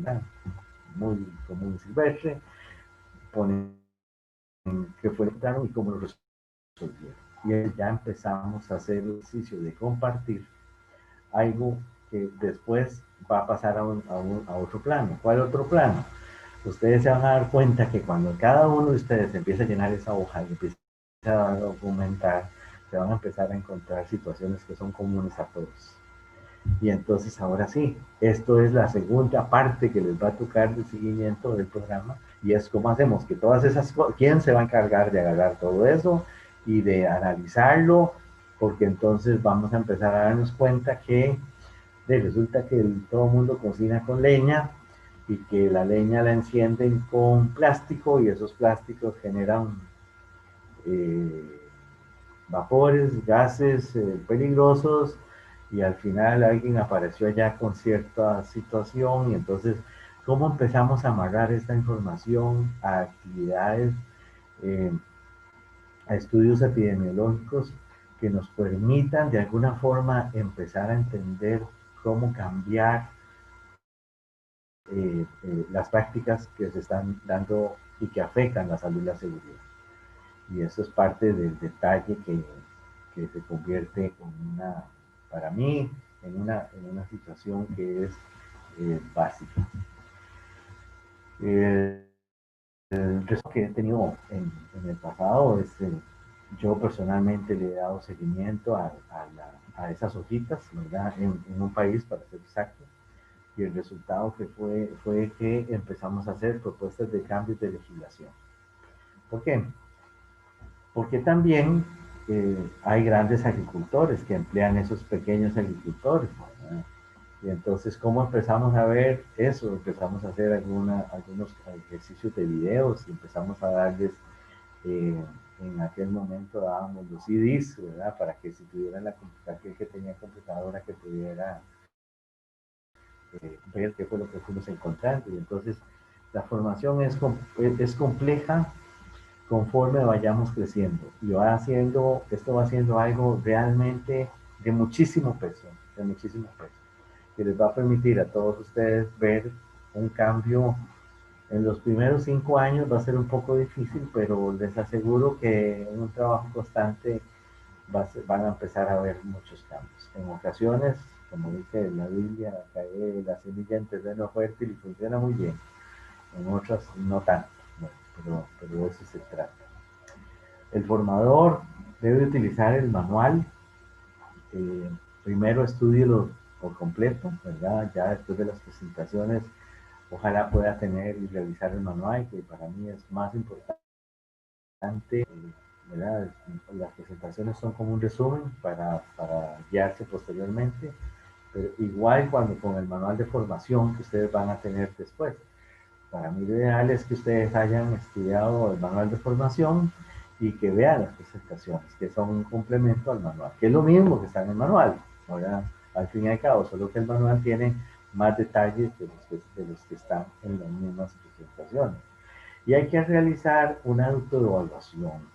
muy común silvestre, ponen qué fue lo que encontraron y cómo lo resolvieron. Y ya empezamos a hacer el ejercicio de compartir algo que después va a pasar a otro plano. ¿Cuál otro plano? Ustedes se van a dar cuenta que cuando cada uno de ustedes empieza a llenar esa hoja y empieza a documentar, se van a empezar a encontrar situaciones que son comunes a todos. Y entonces ahora sí, esto es la segunda parte que les va a tocar de seguimiento del programa, y es cómo hacemos que todas esas cosas, quién se va a encargar de agarrar todo eso y de analizarlo, porque entonces vamos a empezar a darnos cuenta que resulta que todo el mundo cocina con leña y que la leña la encienden con plástico y esos plásticos generan eh, vapores, gases peligrosos, y al final alguien apareció allá con cierta situación, y entonces, ¿cómo empezamos a amarrar esta información a actividades, eh, a estudios epidemiológicos que nos permitan de alguna forma empezar a entender cómo cambiar las prácticas que se están dando y que afectan la salud y la seguridad? Y eso es parte del detalle que se convierte en para mí, en una situación que es básica. El resto que he tenido en el pasado es, yo personalmente le he dado seguimiento a esas hojitas, ¿verdad? En un país, para ser exacto, y el resultado que fue que empezamos a hacer propuestas de cambios de legislación. ¿Por qué? Porque también hay grandes agricultores que emplean esos pequeños agricultores, ¿verdad? Y entonces, ¿cómo empezamos a ver eso? Empezamos a hacer algunos ejercicios de videos y empezamos a darles, eh, en aquel momento dábamos los CDs, ¿verdad? Para que si tuvieran aquel que tenía computadora, que pudiera ver qué fue lo que fuimos encontrando. Y entonces, la formación es compleja, conforme vayamos creciendo. Y esto va siendo algo realmente de muchísimo peso, que les va a permitir a todos ustedes ver un cambio. En los primeros 5 años va a ser un poco difícil, pero les aseguro que en un trabajo constante van a empezar a ver muchos cambios. En ocasiones, como dice la Biblia, cae la semilla en terreno fértil y funciona muy bien. En otras no tanto, bueno, pero de eso se trata. El formador debe utilizar el manual. eh, Primero estúdielo por completo, ¿verdad? Ya después de las presentaciones, ojalá pueda tener y revisar el manual, que para mí es más importante, ¿verdad? Las presentaciones son como un resumen para guiarse posteriormente, pero igual cuando con el manual de formación que ustedes van a tener después. Para mí lo ideal es que ustedes hayan estudiado el manual de formación y que vean las presentaciones, que son un complemento al manual, que es lo mismo que está en el manual, ¿verdad? Al fin y al cabo, solo que el manual tiene más detalles de los que están en las mismas presentaciones. Y hay que realizar una autoevaluación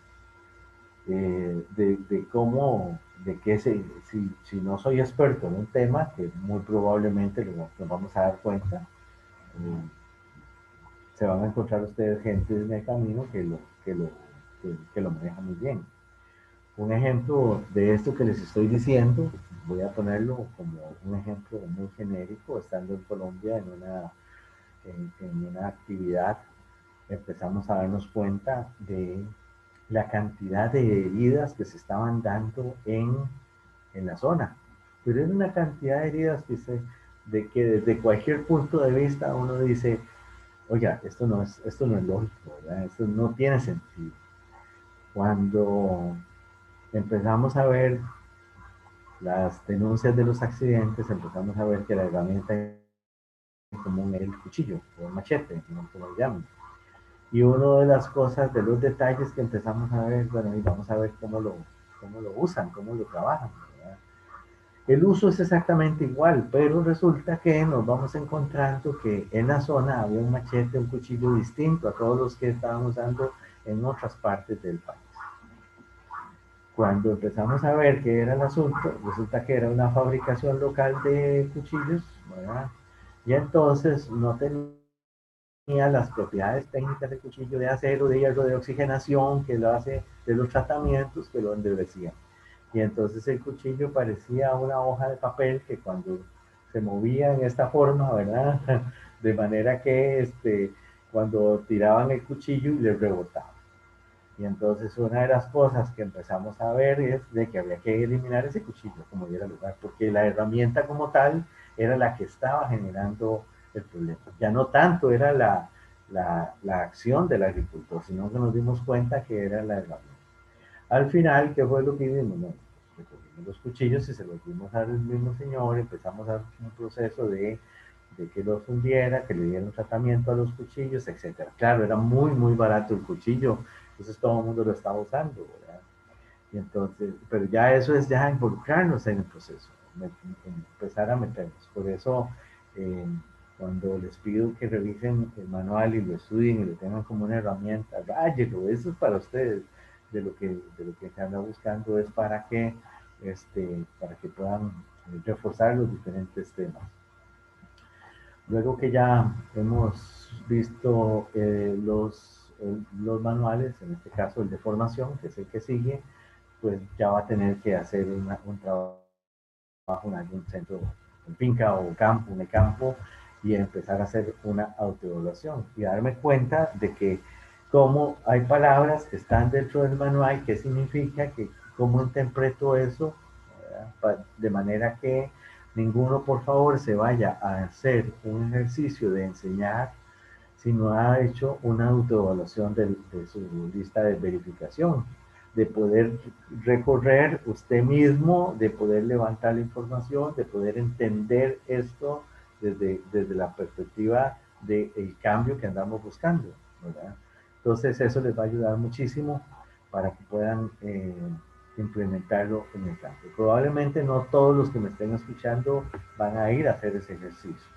de cómo, de qué si no soy experto en un tema, que muy probablemente nos vamos a dar cuenta, se van a encontrar ustedes gente en el camino que lo maneja muy bien. Un ejemplo de esto que les estoy diciendo, voy a ponerlo como un ejemplo muy genérico, estando en Colombia en una actividad, empezamos a darnos cuenta de la cantidad de heridas que se estaban dando en la zona. Pero es una cantidad de heridas de que desde cualquier punto de vista uno dice, oiga, esto no es lógico, ¿verdad? Esto no tiene sentido. Cuando empezamos a ver las denuncias de los accidentes, empezamos a ver que la herramienta en común era el cuchillo o el machete, como lo llaman. Y una de las cosas, de los detalles que empezamos a ver, bueno, y vamos a ver cómo lo usan, cómo lo trabajan, ¿verdad? El uso es exactamente igual, pero resulta que nos vamos encontrando que en la zona había un machete, un cuchillo distinto a todos los que estábamos usando en otras partes del país. Cuando empezamos a ver qué era el asunto, resulta que era una fabricación local de cuchillos, ¿verdad? Y entonces no tenía las propiedades técnicas del cuchillo de acero, de hierro, de oxigenación, que lo hace, de los tratamientos que lo endurecían. Y entonces el cuchillo parecía una hoja de papel que cuando se movía en esta forma, ¿verdad? De manera que cuando tiraban el cuchillo le rebotaba. Y entonces una de las cosas que empezamos a ver es de que había que eliminar ese cuchillo como diera lugar, porque la herramienta como tal era la que estaba generando el problema. Ya no tanto era la acción del agricultor, sino que nos dimos cuenta que era la herramienta. Al final, ¿qué fue lo que hicimos? No, recogimos los cuchillos y se los dimos al mismo señor, empezamos a hacer un proceso de que los fundiera, que le diera un tratamiento a los cuchillos, etcétera. Claro, era muy, muy barato el cuchillo, entonces todo el mundo lo estaba usando, ¿verdad? Y entonces, pero ya eso es ya involucrarnos en el proceso, empezar a meternos. Por eso, eh, cuando les pido que revisen el manual y lo estudien y lo tengan como una herramienta, ráyelo, eso es para ustedes. De lo que se anda buscando es para que puedan reforzar los diferentes temas. Luego que ya hemos visto los manuales, en este caso el de formación, que es el que sigue, pues ya va a tener que hacer un trabajo en algún centro, en finca o campo, en el campo, y empezar a hacer una autoevaluación y darme cuenta de que como hay palabras que están dentro del manual, qué significa, que cómo interpreto eso, ¿verdad? De manera que ninguno, por favor, se vaya a hacer un ejercicio de enseñar si no ha hecho una autoevaluación de su lista de verificación, de poder recorrer usted mismo, de poder levantar la información, de poder entender esto desde la perspectiva del cambio que andamos buscando, ¿verdad? Entonces eso les va a ayudar muchísimo para que puedan implementarlo en el campo. Probablemente no todos los que me estén escuchando van a ir a hacer ese ejercicio.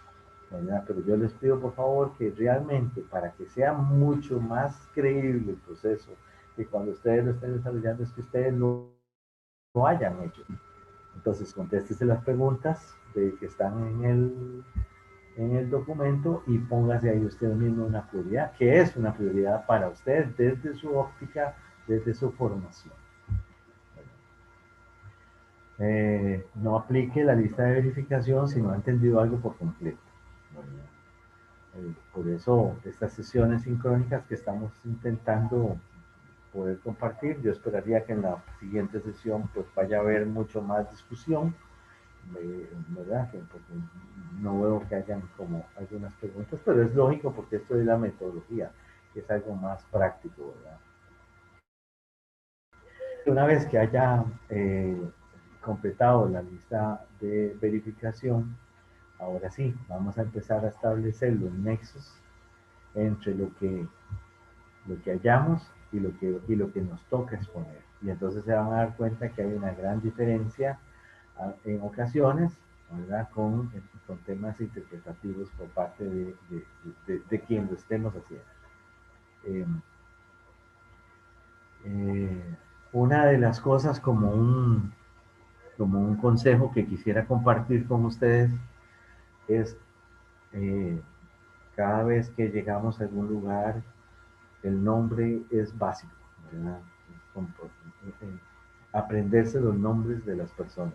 ¿verdad? Pero yo les pido por favor que realmente para que sea mucho más creíble el proceso, que cuando ustedes lo estén desarrollando es que ustedes lo hayan hecho. Entonces contéstese las preguntas que están en el documento y póngase ahí usted mismo una prioridad, que es una prioridad para usted desde su óptica, desde su formación. No aplique la lista de verificación si no ha entendido algo por completo. Por eso estas sesiones sincrónicas que estamos intentando poder compartir, yo esperaría que en la siguiente sesión pues vaya a haber mucho más discusión, ¿verdad? Porque no veo que hayan como algunas preguntas, pero es lógico porque esto es la metodología, que es algo más práctico, ¿verdad? Una vez que haya completado la lista de verificación, ahora sí, vamos a empezar a establecer los nexos entre lo que hallamos y lo que nos toca exponer. Y entonces se van a dar cuenta que hay una gran diferencia en ocasiones, ¿verdad? Con temas interpretativos por parte de quien lo estemos haciendo. Eh, una de las cosas como un consejo que quisiera compartir con ustedes es eh, cada vez que llegamos a algún lugar, el nombre es básico, ¿verdad? Aprenderse los nombres de las personas.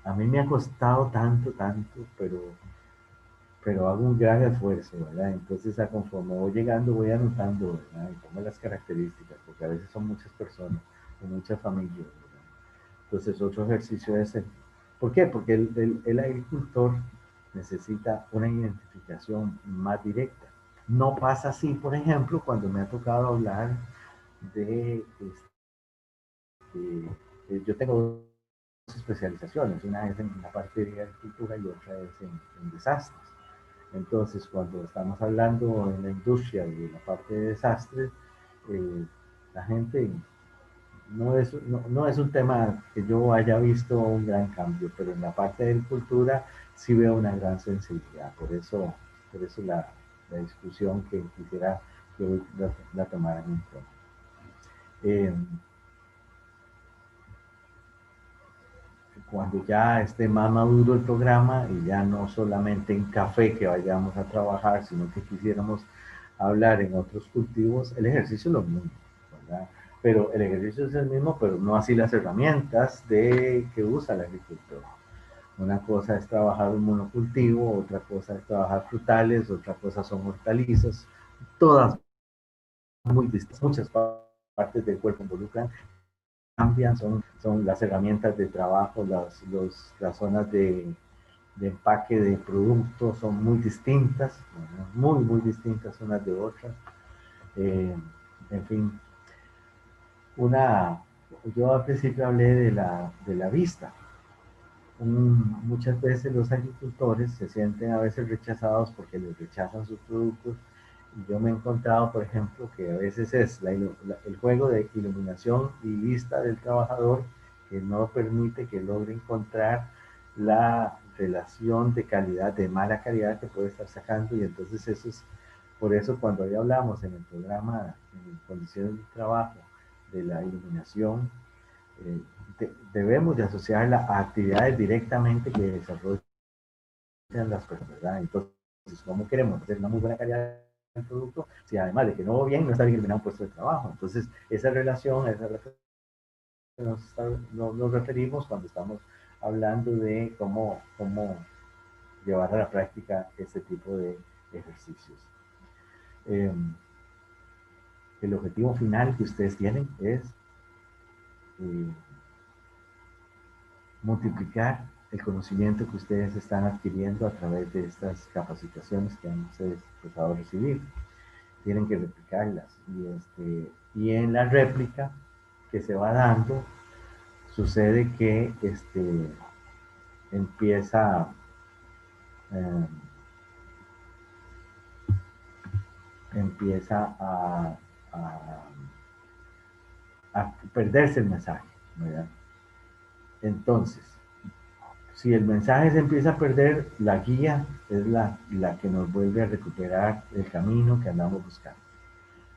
A mí me ha costado tanto, pero hago un gran esfuerzo, ¿verdad? Entonces, conforme voy llegando, voy anotando, ¿verdad? Y pongo las características, porque a veces son muchas personas, o muchas familias, ¿verdad? Entonces, otro ejercicio es ¿por qué? Porque el agricultor necesita una identificación más directa. No pasa así, por ejemplo, cuando me ha tocado hablar de, yo tengo dos especializaciones, una es en la parte de agricultura y otra es en desastres. Entonces, cuando estamos hablando en la industria de la parte de desastres, la gente no es un tema que yo haya visto un gran cambio, pero en la parte de agricultura sí veo una gran sensibilidad. Por eso la discusión que quisiera que hoy la tomaran en cuenta. Eh, Cuando ya esté más maduro el programa y ya no solamente en café que vayamos a trabajar, sino que quisiéramos hablar en otros cultivos, el ejercicio es lo mismo, ¿verdad? Pero el ejercicio es el mismo, pero no así las herramientas que usa el agricultor. Una cosa es trabajar un monocultivo, otra cosa es trabajar frutales, otra cosa son hortalizas, todas muy distintas, muchas partes del cuerpo involucran, cambian, son las herramientas de trabajo, las zonas de empaque de productos son muy distintas, muy distintas unas de otras. Eh, en fin, una, yo al principio hablé de la vista. Muchas veces los agricultores se sienten a veces rechazados porque les rechazan sus productos. Y yo me he encontrado, por ejemplo, que a veces es el juego de iluminación y vista del trabajador que no permite que logre encontrar la relación de calidad, de mala calidad que puede estar sacando. Y entonces eso es, por eso cuando hoy hablamos en el programa, en condiciones de trabajo, de la iluminación, debemos de asociarla a actividades directamente que desarrollan las personas, ¿verdad? Entonces, ¿cómo queremos hacer una muy buena calidad del producto si además de que no va bien, no está bien eliminado un puesto de trabajo? Entonces, esa relación, nos referimos cuando estamos hablando de cómo llevar a la práctica este tipo de ejercicios. Eh, el objetivo final que ustedes tienen es eh, multiplicar el conocimiento que ustedes están adquiriendo a través de estas capacitaciones que han ustedes empezado a recibir. Tienen que replicarlas. Y en la réplica que se va dando, sucede que empieza, eh, empieza a perderse el mensaje, ¿verdad? Entonces, Si el mensaje se empieza a perder, la guía es la que nos vuelve a recuperar el camino que andamos buscando.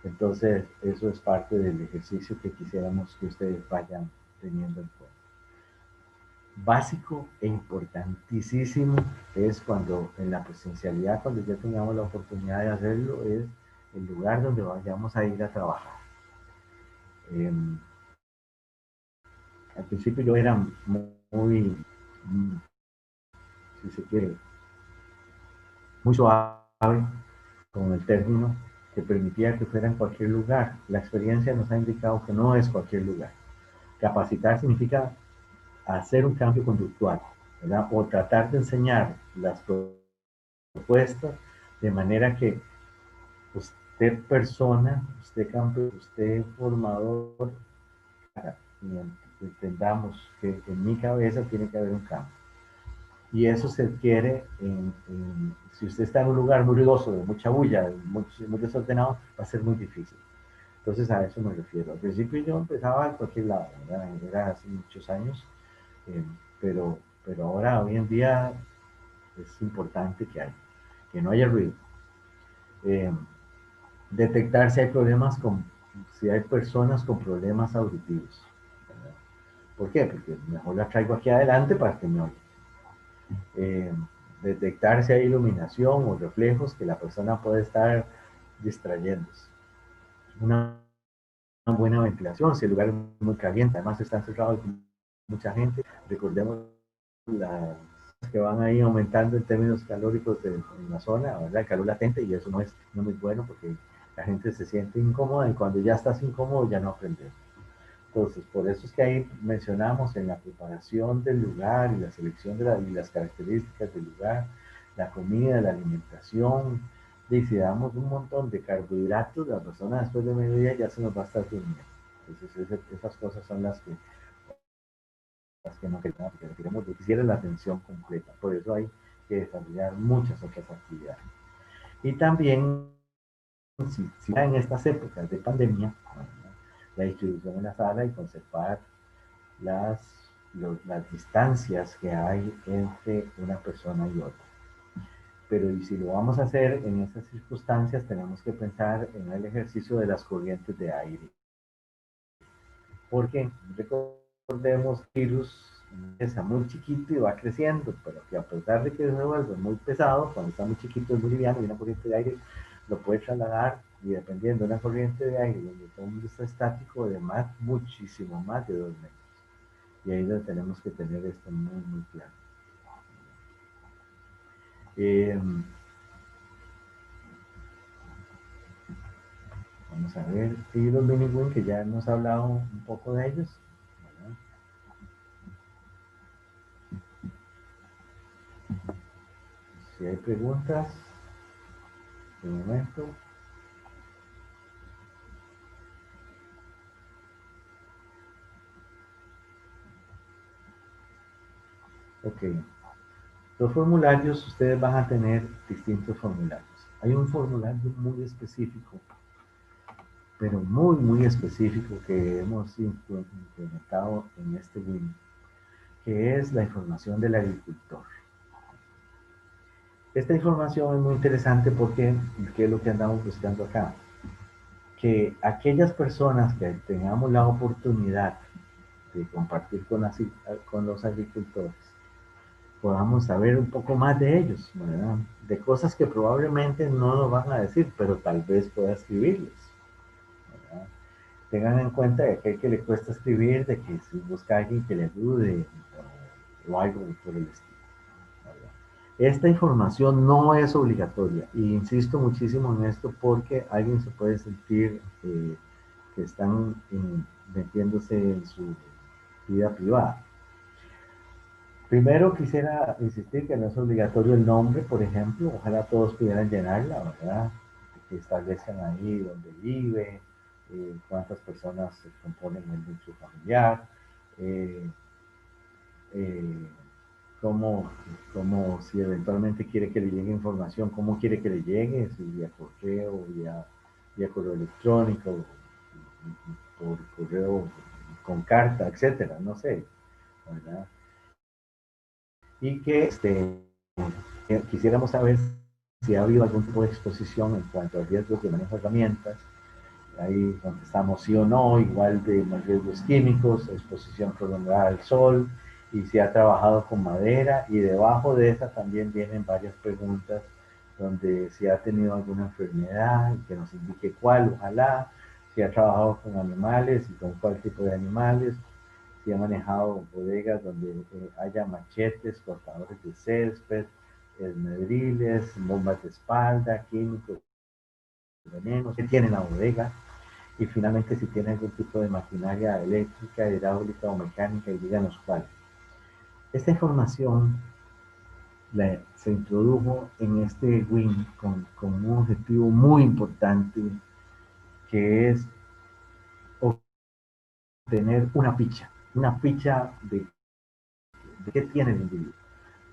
Entonces, eso es parte del ejercicio que quisiéramos que ustedes vayan teniendo en cuenta. Básico e importantísimo es cuando en la presencialidad, cuando ya tengamos la oportunidad de hacerlo, es el lugar donde vayamos a ir a trabajar. Eh, Al principio yo era muy, si se quiere, muy suave con el término que permitía que fuera en cualquier lugar. La experiencia nos ha indicado que no es cualquier lugar. Capacitar significa hacer un cambio conductual, ¿verdad? O tratar de enseñar las propuestas de manera que usted persona, usted campeón, usted formador, y entendamos que en mi cabeza tiene que haber un cambio. Y eso se adquiere si usted está en un lugar muy ruidoso, de mucha bulla, muy desordenado, va a ser muy difícil. Entonces a eso me refiero. Al principio yo empezaba en cualquier lado, ¿verdad? Era hace muchos años, eh, pero ahora, hoy en día, es importante que no haya ruido. Eh, Detectar si hay problemas si hay personas con problemas auditivos, ¿verdad? ¿Por qué? Porque mejor la traigo aquí adelante para que me oiga. eh, Detectar si hay iluminación o reflejos que la persona puede estar distrayéndose. Una buena ventilación, si el lugar es muy caliente, además está encerrado con mucha gente, recordemos las que van ahí aumentando en términos calóricos en la zona, ¿verdad? El calor latente, y eso no es muy bueno porque la gente se siente incómoda y cuando ya estás incómodo ya no aprendes. Entonces, por eso es que ahí mencionamos en la preparación del lugar y la selección y las características del lugar, la comida, la alimentación, y si damos un montón de carbohidratos, la persona después de mediodía ya se nos va a estar durmiendo. Entonces, esas cosas son las que no queremos, porque queremos requiere la atención completa. Por eso hay que desarrollar muchas otras actividades. Y también, si en estas épocas de pandemia, la distribución en la sala y conservar las, las distancias que hay entre una persona y otra. Pero y si lo vamos a hacer en esas circunstancias, tenemos que pensar en el ejercicio de las corrientes de aire. Porque recordemos que el virus empieza muy chiquito y va creciendo, pero que a pesar de que se vuelve muy pesado, cuando está muy chiquito es muy liviano y una corriente de aire lo puede trasladar y dependiendo de una corriente de aire donde todo el mundo está estático, además muchísimo más de 2 metros. Y ahí lo tenemos que tener esto muy, muy claro. Eh, Vamos a ver, y los mini win que ya hemos hablado un poco de ellos, ¿verdad? Si hay preguntas, de momento. Ok, los formularios, ustedes van a tener distintos formularios. Hay un formulario muy específico, pero muy, muy específico que hemos implementado en este win, que es la información del agricultor. Esta información es muy interesante porque, ¿qué es lo que andamos buscando acá? Que aquellas personas que tengamos la oportunidad de compartir con los agricultores, podamos saber un poco más de ellos, ¿verdad? De cosas que probablemente no nos van a decir, pero tal vez pueda escribirles, ¿verdad? Tengan en cuenta que aquel que le cuesta escribir, de que si busca a alguien que le ayude o algo por el estilo, ¿verdad? Esta información no es obligatoria, y insisto muchísimo en esto porque alguien se puede sentir que están metiéndose en su vida privada. Primero quisiera insistir que no es obligatorio el nombre, por ejemplo, ojalá todos pudieran llenarla, ¿verdad? Que establezcan ahí dónde vive, cuántas personas se componen el núcleo familiar, eh, eh, cómo, si eventualmente quiere que le llegue información, cómo quiere que le llegue, si vía correo, vía correo electrónico, por correo con carta, etcétera, no sé, ¿verdad? y que quisiéramos saber si ha habido algún tipo de exposición en cuanto a riesgos de manejo de herramientas. Ahí contestamos sí o no, igual de riesgos químicos, exposición prolongada al sol, y si ha trabajado con madera, y debajo de esa también vienen varias preguntas donde si ha tenido alguna enfermedad, que nos indique cuál, ojalá, si ha trabajado con animales y con cuál tipo de animales, si ha manejado bodegas donde haya machetes, cortadores de césped, esmedriles, bombas de espalda, químicos, venenos, que tiene la bodega, y finalmente si tiene algún tipo de maquinaria eléctrica, hidráulica o mecánica, y díganos cuál. Esta información se introdujo en este WIN con un objetivo muy importante, que es obtener una ficha de qué tiene el individuo.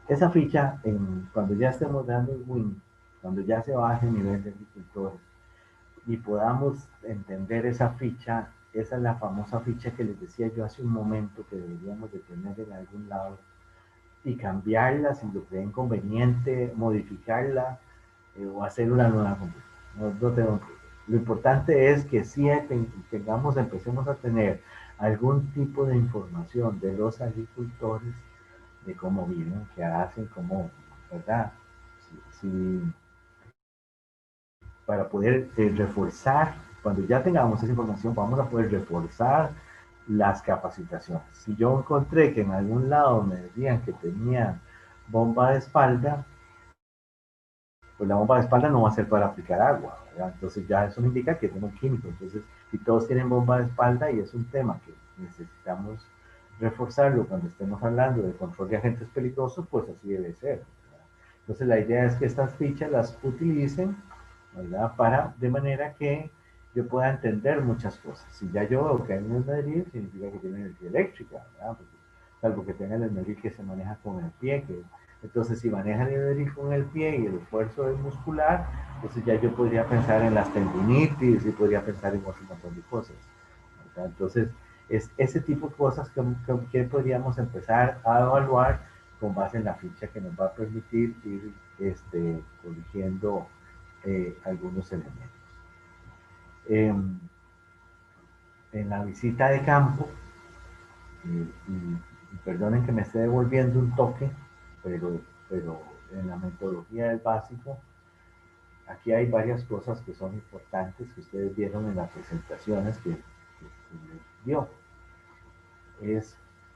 Esa ficha, cuando ya estemos dando el WIN, cuando ya se baje el nivel de agricultores y podamos entender esa ficha, esa es la famosa ficha que les decía yo hace un momento que deberíamos de tener en algún lado, y cambiarla si lo creen conveniente, modificarla, o hacer una nueva completa. No tengo problema. Lo importante es que sí empecemos a tener algún tipo de información de los agricultores, de cómo viven, qué hacen, cómo, ¿verdad? Si, para poder reforzar, cuando ya tengamos esa información, vamos a poder reforzar las capacitaciones. Si yo encontré que en algún lado me decían que tenía bomba de espalda, pues la bomba de espalda no va a ser para aplicar agua, ¿verdad? Entonces ya eso me indica que tengo un químico. Entonces, si todos tienen bomba de espalda y es un tema que necesitamos reforzarlo cuando estemos hablando de control de agentes peligrosos, pues así debe ser, ¿verdad? Entonces la idea es que estas fichas las utilicen, ¿verdad? De manera que yo pueda entender muchas cosas. Si ya yo veo que hay un esmeril, significa que tiene energía eléctrica, ¿verdad? Porque, salvo que tenga el esmeril que se maneja con el pie, entonces si maneja el esmeril con el pie y el esfuerzo es muscular, entonces ya yo podría pensar en las tendinitis y podría pensar en otro montón de cosas, ¿verdad? Entonces, es ese tipo de cosas que podríamos empezar a evaluar con base en la ficha, que nos va a permitir ir corrigiendo algunos elementos. En la visita de campo, y perdonen que me esté devolviendo un toque, pero en la metodología del básico, aquí hay varias cosas que son importantes que ustedes vieron en las presentaciones que les dio.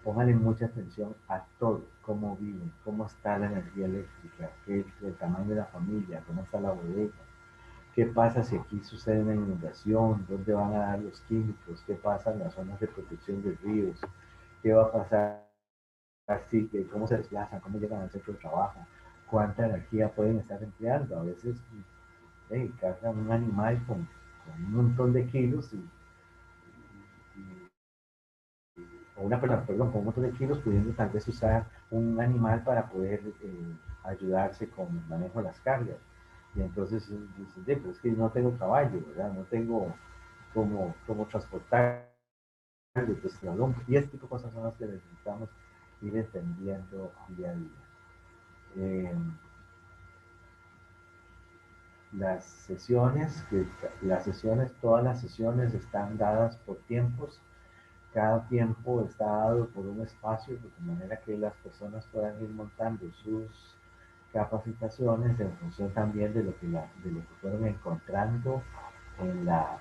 Pónganle mucha atención a todo, cómo viven, cómo está la energía eléctrica, el tamaño de la familia, cómo está la bodega, qué pasa si aquí sucede una inundación, dónde van a dar los químicos, qué pasa en las zonas de protección de ríos, qué va a pasar, así que cómo se desplazan, cómo llegan al centro de trabajo, cuánta energía pueden estar empleando. A veces cargan un animal con un montón de kilos o una persona, perdón, con un montón de kilos, pudiendo tal vez usar un animal para poder ayudarse con el manejo de las cargas. Y entonces dices, pues es que no tengo caballo, ¿verdad? No tengo cómo transportar, pues, y este tipo de cosas son las que necesitamos ir entendiendo día a día. Eh, todas las sesiones están dadas por tiempos. Cada tiempo está dado por un espacio, de manera que las personas puedan ir montando sus capacitaciones en función también de lo que fueron encontrando en, la,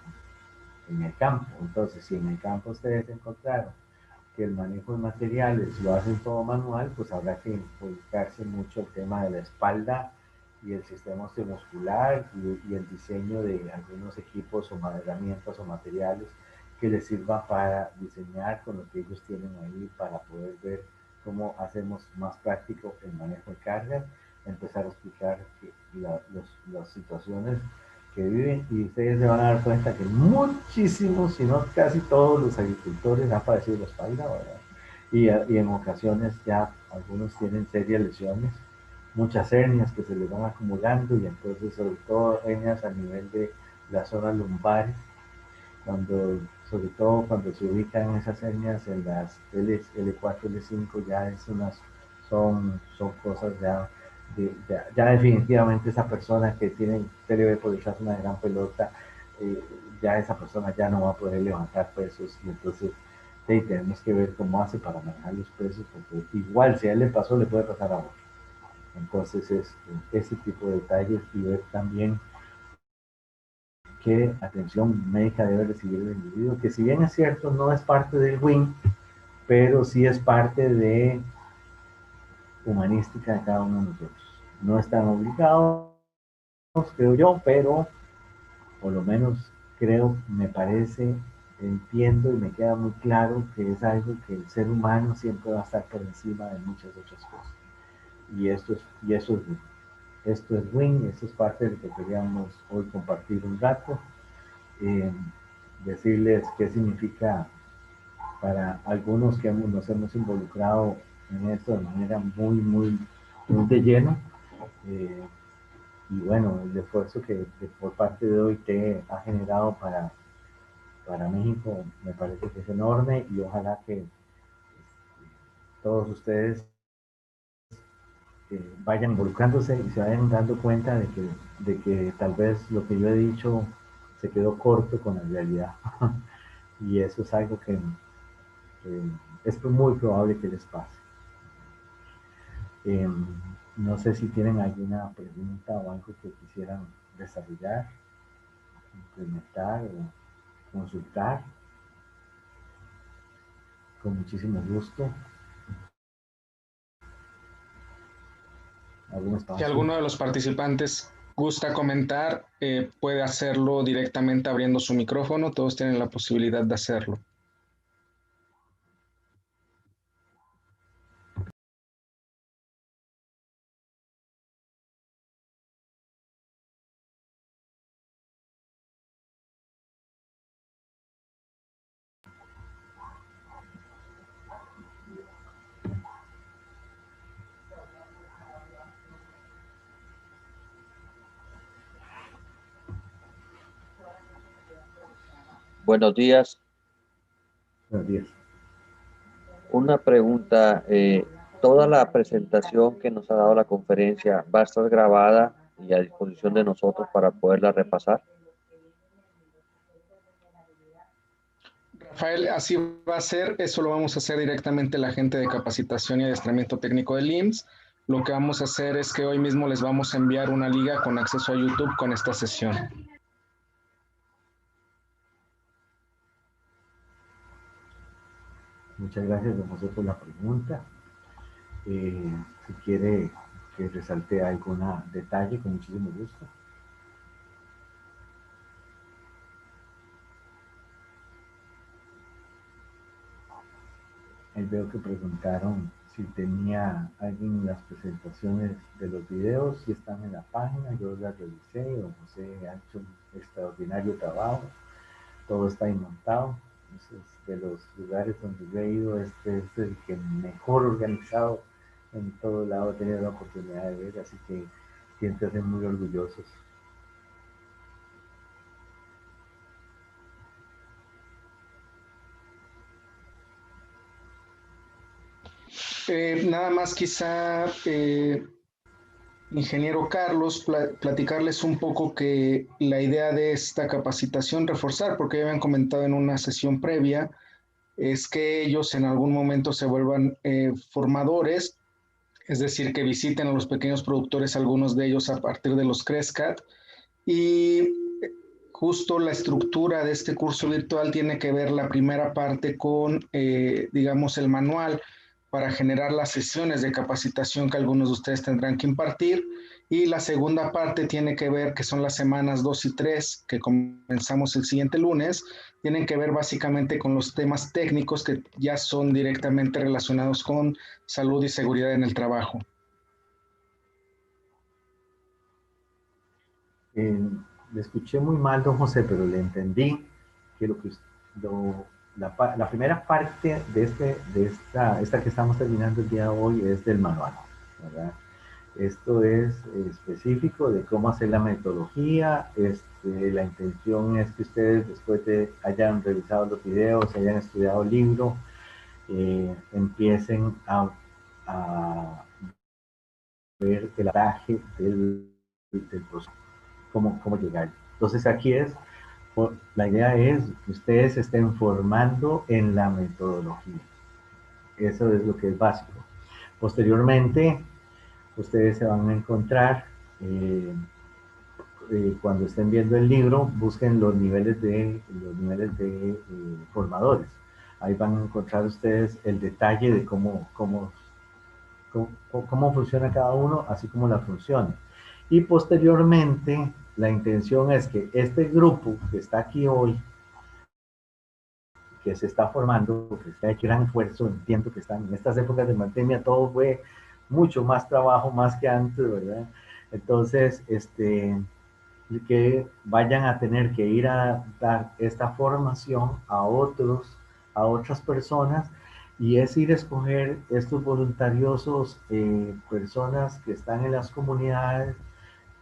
en el campo. Entonces, si en el campo ustedes encontraron que el manejo de materiales lo hacen todo manual, pues habrá que involucrarse mucho el tema de la espalda y el sistema osteomuscular, y el diseño de algunos equipos o herramientas o materiales que les sirva para diseñar con lo que ellos tienen ahí, para poder ver cómo hacemos más práctico el manejo de cargas, empezar a explicar las situaciones que viven, y ustedes se van a dar cuenta que muchísimos, si no casi todos los agricultores han padecido la espalda, ¿verdad? Y en ocasiones ya algunos tienen serias lesiones, muchas hernias que se les van acumulando, y entonces sobre todo hernias a nivel de la zona lumbar, sobre todo cuando se ubican esas hernias en las L4, L5, ya es una son cosas ya definitivamente esa persona que tiene TLB por detrás de una gran pelota, ya esa persona ya no va a poder levantar pesos y entonces tenemos que ver cómo hace para manejar los pesos, porque igual si a él le pasó, le puede pasar a otro. Entonces ese tipo de detalles y ver también qué atención médica debe recibir el individuo, que si bien es cierto no es parte del WIN, pero sí es parte de humanística de cada uno de nosotros. No están obligados, creo yo, pero por lo menos creo, me parece, entiendo y me queda muy claro que es algo que el ser humano siempre va a estar por encima de muchas otras cosas. Y eso es WIN. Esto es WIN, esto es parte de lo que queríamos hoy compartir un rato. Eh, Decirles qué significa para algunos que nos hemos involucrado en esto de manera muy de lleno. Eh, y bueno, el esfuerzo que por parte de OIT ha generado para México me parece que es enorme y ojalá que todos ustedes vayan involucrándose y se vayan dando cuenta de que tal vez lo que yo he dicho se quedó corto con la realidad. Y eso es algo que es muy probable que les pase. Eh, no sé si tienen alguna pregunta o algo que quisieran desarrollar, implementar o consultar. Con muchísimo gusto. ¿Algún Si espacio? alguno de los participantes gusta comentar, puede hacerlo directamente abriendo su micrófono. Todos tienen la posibilidad de hacerlo. Buenos días. Buenos días. Una pregunta. ¿Toda la presentación que nos ha dado la conferencia va a estar grabada y a disposición de nosotros para poderla repasar? Rafael, así va a ser. Eso lo vamos a hacer directamente la gente de capacitación y adiestramiento técnico del IMSS. Lo que vamos a hacer es que hoy mismo les vamos a enviar una liga con acceso a YouTube con esta sesión. Muchas gracias, don José, por la pregunta. Si quiere que resalte algún detalle, con muchísimo gusto. Ahí veo que preguntaron si tenía alguien las presentaciones de los videos, si están en la página, yo las revisé, don José ha hecho un extraordinario trabajo, todo está inmontado. Entonces, de los lugares donde yo he ido, este es el que mejor organizado en todo lado he tenido la oportunidad de ver, así que siéntanse muy orgullosos. Nada más quizá, ingeniero Carlos, platicarles un poco que la idea de esta capacitación, reforzar, porque ya habían comentado en una sesión previa, es que ellos en algún momento se vuelvan formadores, es decir, que visiten a los pequeños productores, algunos de ellos a partir de los Crescat, y justo la estructura de este curso virtual tiene que ver la primera parte con, digamos, el manual para generar las sesiones de capacitación que algunos de ustedes tendrán que impartir. Y la segunda parte tiene que ver, que son las semanas 2 y 3, que comenzamos el siguiente lunes, tienen que ver básicamente con los temas técnicos que ya son directamente relacionados con salud y seguridad en el trabajo. Le escuché muy mal, don José, pero le entendí que la primera parte esta que estamos terminando el día de hoy es del manual, ¿verdad? Esto es específico de cómo hacer la metodología. La intención es que ustedes, después de hayan revisado los videos, hayan estudiado el libro, empiecen a ver el ataque del proceso, cómo llegar. Entonces aquí la idea es que ustedes se estén formando en la metodología. Eso es lo que es básico. Posteriormente, ustedes se van a encontrar, cuando estén viendo el libro, busquen los niveles de formadores. Ahí van a encontrar ustedes el detalle de cómo funciona cada uno, así como la función. Y posteriormente, la intención es que este grupo que está aquí hoy, que se está formando, que está hecho gran esfuerzo, entiendo que están en estas épocas de pandemia, todo fue mucho más trabajo, más que antes, ¿verdad? Entonces, que vayan a tener que ir a dar esta formación a otras personas, y es ir a escoger estos voluntarios, personas que están en las comunidades.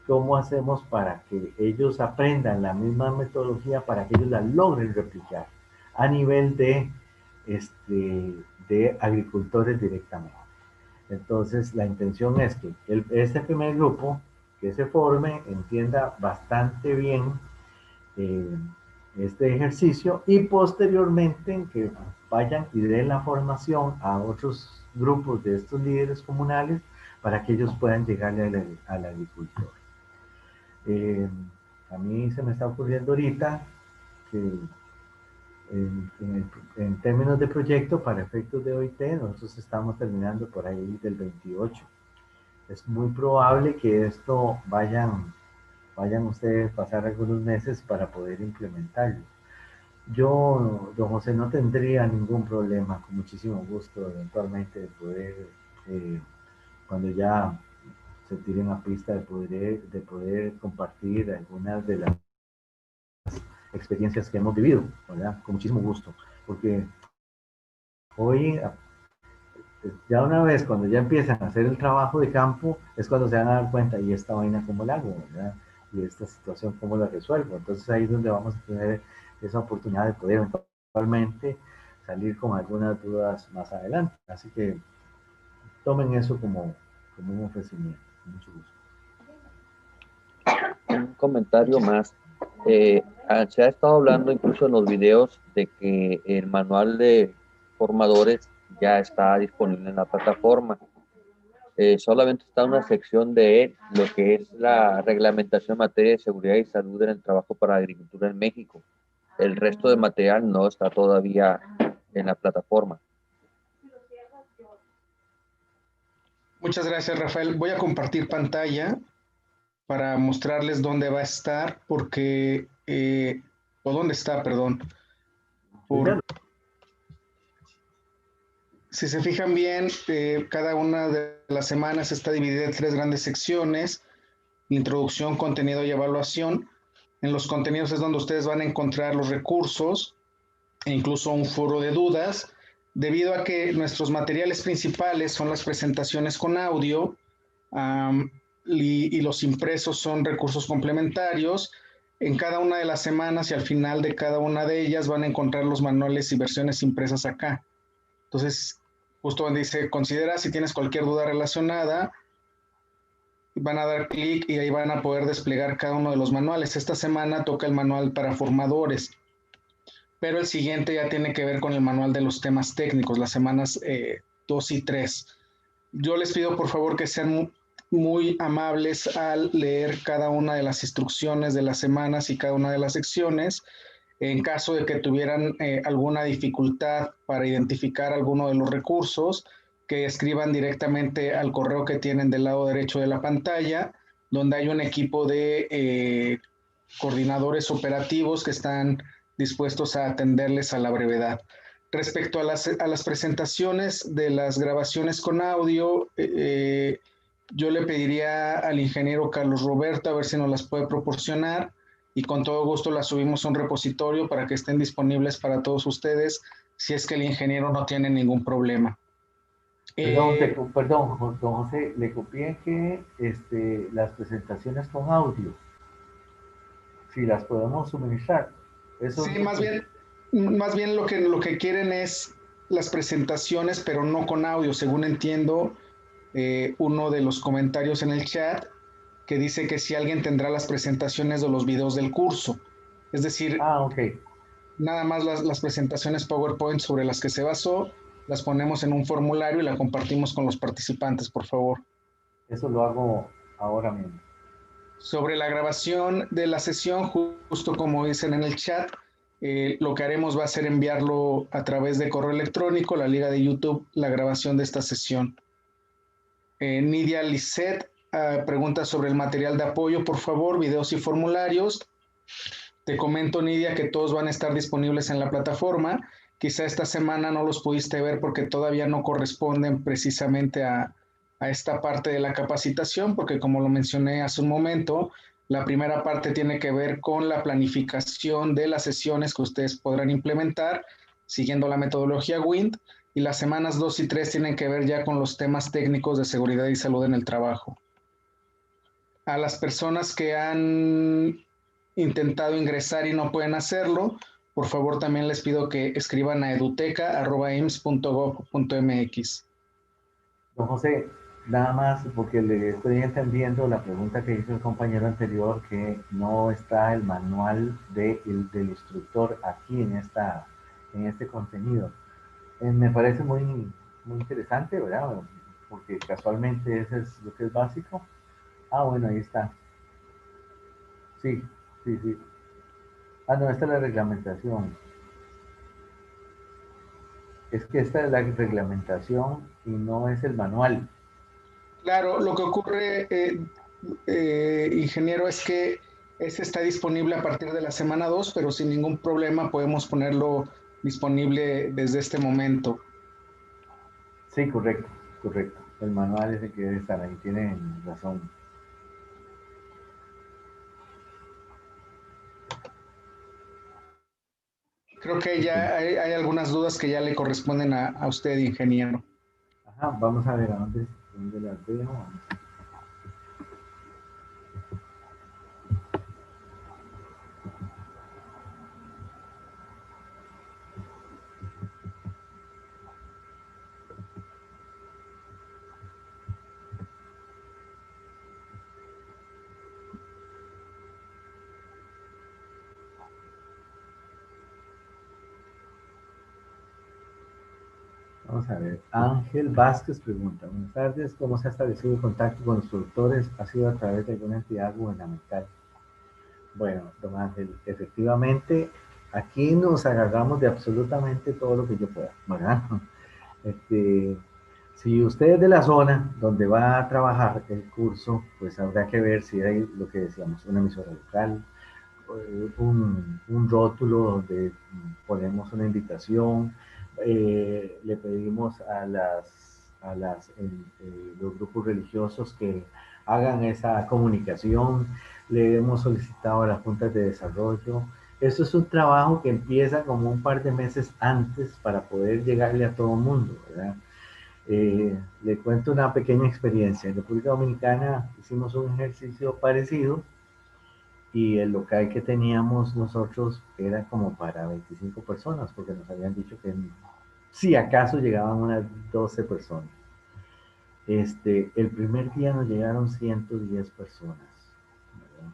¿Cómo hacemos para que ellos aprendan la misma metodología, para que ellos la logren replicar a nivel de agricultores directamente? Entonces, la intención es que este primer grupo que se forme entienda bastante bien, eh, este ejercicio, y posteriormente que vayan y den la formación a otros grupos de estos líderes comunales para que ellos puedan llegarle al agricultor. Eh, a mí se me está ocurriendo ahorita que en términos de proyecto, para efectos de OIT, nosotros estamos terminando por ahí del 28. Es muy probable que esto vayan ustedes a pasar algunos meses para poder implementarlo. Yo, don José, no tendría ningún problema, con muchísimo gusto, eventualmente, de poder, cuando ya se tiren a pista, de poder compartir algunas de las experiencias que hemos vivido, ¿verdad? Con muchísimo gusto, porque hoy, ya una vez, cuando ya empiezan a hacer el trabajo de campo, es cuando se van a dar cuenta, y esta vaina cómo la hago, ¿verdad? Y esta situación cómo la resuelvo. Entonces ahí es donde vamos a tener esa oportunidad de poder eventualmente salir con algunas dudas más adelante. Así que tomen eso como un ofrecimiento. Con mucho gusto. Un comentario más. Se ha estado hablando incluso en los videos de que el manual de formadores ya está disponible en la plataforma. Solamente está una sección de él, lo que es la reglamentación en materia de seguridad y salud en el trabajo para la agricultura en México. El resto del material no está todavía en la plataforma. Muchas gracias, Rafael. Voy a compartir pantalla para mostrarles dónde va a estar, porque, o dónde está, perdón. Si se fijan bien, cada una de las semanas está dividida en 3 grandes secciones: introducción, contenido y evaluación. En los contenidos es donde ustedes van a encontrar los recursos e incluso un foro de dudas, debido a que nuestros materiales principales son las presentaciones con audio, y los impresos son recursos complementarios. En cada una de las semanas y al final de cada una de ellas van a encontrar los manuales y versiones impresas acá. Entonces, justo donde dice, considera si tienes cualquier duda relacionada, van a dar clic y ahí van a poder desplegar cada uno de los manuales. Esta semana toca el manual para formadores, pero el siguiente ya tiene que ver con el manual de los temas técnicos, las semanas 2 y 3. Yo les pido por favor que sean muy amables al leer cada una de las instrucciones de las semanas y cada una de las secciones. En caso de que tuvieran alguna dificultad para identificar alguno de los recursos, que escriban directamente al correo que tienen del lado derecho de la pantalla, donde hay un equipo de coordinadores operativos que están dispuestos a atenderles a la brevedad. Respecto a las presentaciones de las grabaciones con audio, yo le pediría al ingeniero Carlos Roberto a ver si nos las puede proporcionar, y con todo gusto las subimos a un repositorio para que estén disponibles para todos ustedes, si es que el ingeniero no tiene ningún problema. Perdón, don José, le copié que las presentaciones con audio, si las podemos suministrar. Eso sí, más bien lo que quieren es las presentaciones, pero no con audio, según entiendo. uno de los comentarios en el chat que dice que si alguien tendrá las presentaciones de los videos del curso. Es decir, Ah, ok. nada más las presentaciones PowerPoint sobre las que se basó, las ponemos en un formulario y la compartimos con los participantes, por favor. Eso lo hago ahora mismo. Sobre la grabación de la sesión, justo como dicen en el chat, lo que haremos va a ser enviarlo a través de correo electrónico, la liga de YouTube, la grabación de esta sesión. Nidia Lisset pregunta sobre el material de apoyo, por favor, videos y formularios. Te comento, Nidia, que todos van a estar disponibles en la plataforma. Quizá esta semana no los pudiste ver porque todavía no corresponden precisamente a esta parte de la capacitación, porque como lo mencioné hace un momento, la primera parte tiene que ver con la planificación de las sesiones que ustedes podrán implementar siguiendo la metodología WIND, y las semanas 2 y 3 tienen que ver ya con los temas técnicos de seguridad y salud en el trabajo. A las personas que han intentado ingresar y no pueden hacerlo, por favor también les pido que escriban a eduteca@ims.gov.mx. Don José, nada más porque le estoy entendiendo la pregunta que hizo el compañero anterior, que no está el manual del instructor aquí en este contenido. Me parece muy interesante, ¿verdad? Porque casualmente ese es lo que es básico. Ah, bueno, ahí está. Sí, sí, sí. Ah, no, esta es la reglamentación. Es que esta es la reglamentación y no es el manual. Claro, lo que ocurre, ingeniero, es que ese está disponible a partir de la semana 2, pero sin ningún problema podemos ponerlo disponible desde este momento. Sí, correcto, correcto. El manual es el que debe estar ahí, tienen razón. Creo que Ok. ya hay algunas dudas que ya le corresponden a usted, ingeniero. Ajá, vamos a ver a dónde las veo. Vamos a ver. Ángel Vázquez pregunta, buenas tardes, ¿cómo se ha establecido el contacto con los productores? ¿Ha sido a través de alguna entidad gubernamental? Bueno, don Ángel, efectivamente, aquí nos agarramos de absolutamente todo lo que yo pueda, ¿verdad? Este, si usted es de la zona donde va a trabajar el curso, pues habrá que ver si hay lo que decíamos, una emisora local, un rótulo donde ponemos una invitación, le pedimos a los grupos religiosos que hagan esa comunicación, le hemos solicitado a las juntas de desarrollo. Eso es un trabajo que empieza como un par de meses antes para poder llegarle a todo el mundo, ¿verdad? Le cuento una pequeña experiencia. En República Dominicana hicimos un ejercicio parecido y el local que teníamos nosotros era como para 25 personas, porque nos habían dicho que si acaso llegaban unas 12 personas. El primer día nos llegaron 110 personas, ¿verdad?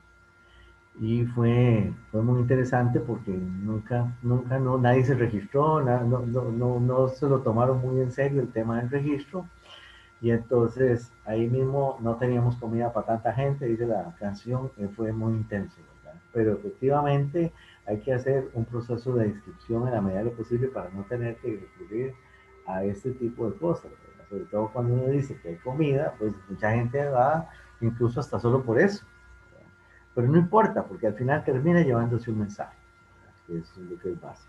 Y fue muy interesante porque nunca no, nadie se registró, no se lo tomaron muy en serio el tema del registro. Y entonces ahí mismo no teníamos comida para tanta gente, dice la canción, fue muy intenso, ¿verdad? Pero efectivamente hay que hacer un proceso de inscripción en la medida de lo posible para no tener que recurrir a este tipo de cosas, ¿verdad? Sobre todo cuando uno dice que hay comida, pues mucha gente va incluso hasta solo por eso, ¿verdad? Pero no importa, porque al final termina llevándose un mensaje, ¿verdad? Que eso es lo que es básico.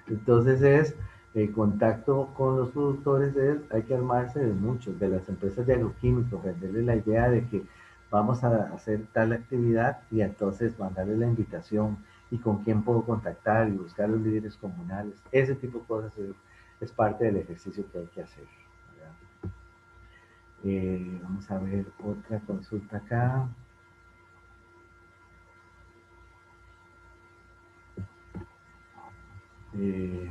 Entonces es el contacto con los productores, hay que armarse de muchos, de las empresas de agroquímicos, venderles la idea de que vamos a hacer tal actividad y entonces mandarle la invitación y con quién puedo contactar y buscar los líderes comunales. Ese tipo de cosas es parte del ejercicio que hay que hacer, ¿verdad? Vamos a ver otra consulta acá. Eh,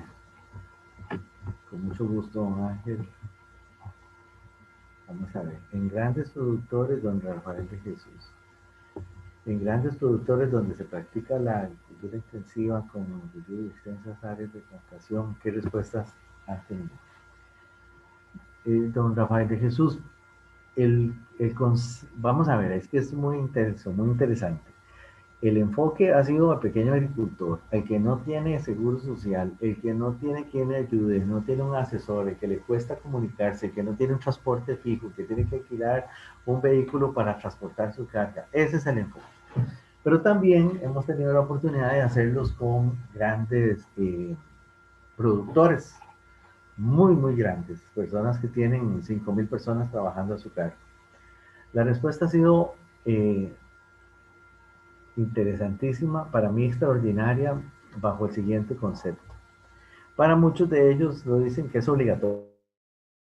con mucho gusto, don Ángel. Vamos a ver, en grandes productores, don Rafael de Jesús. En grandes productores donde se practica la agricultura intensiva con cultivo de extensas áreas de plantación, ¿qué respuestas han tenido? Don Rafael de Jesús, vamos a ver, es que es muy intenso, muy interesante. El enfoque ha sido al pequeño agricultor, el que no tiene seguro social, el que no tiene quien le ayude, no tiene un asesor, el que le cuesta comunicarse, el que no tiene un transporte fijo, que tiene que alquilar un vehículo para transportar su carga. Ese es el enfoque. Pero también hemos tenido la oportunidad de hacerlos con grandes productores, muy, muy grandes, personas que tienen 5.000 personas trabajando a su cargo. La respuesta ha sido interesantísima, para mí extraordinaria, bajo el siguiente concepto. Para muchos de ellos lo dicen que es obligatorio,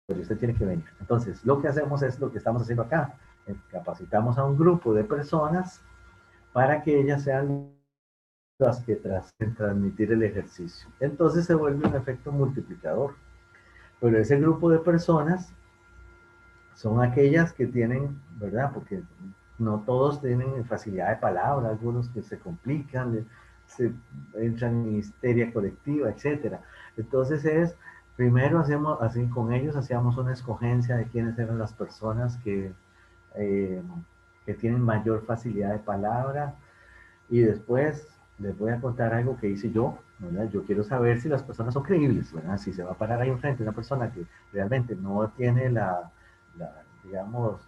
usted tiene que venir. Entonces, lo que hacemos es lo que estamos haciendo acá. Capacitamos a un grupo de personas para que ellas sean las que transmitir el ejercicio. Entonces se vuelve un efecto multiplicador. Pero ese grupo de personas son aquellas que tienen, ¿verdad? Porque no todos tienen facilidad de palabra, algunos que se complican, se entran en histeria colectiva, etcétera. Entonces primero hacemos, así con ellos hacíamos una escogencia de quiénes eran las personas eh, que tienen mayor facilidad de palabra, y después les voy a contar algo que hice yo, ¿verdad? Yo quiero saber si las personas son creíbles, ¿verdad? Si se va a parar ahí enfrente una persona que realmente no tiene digamos,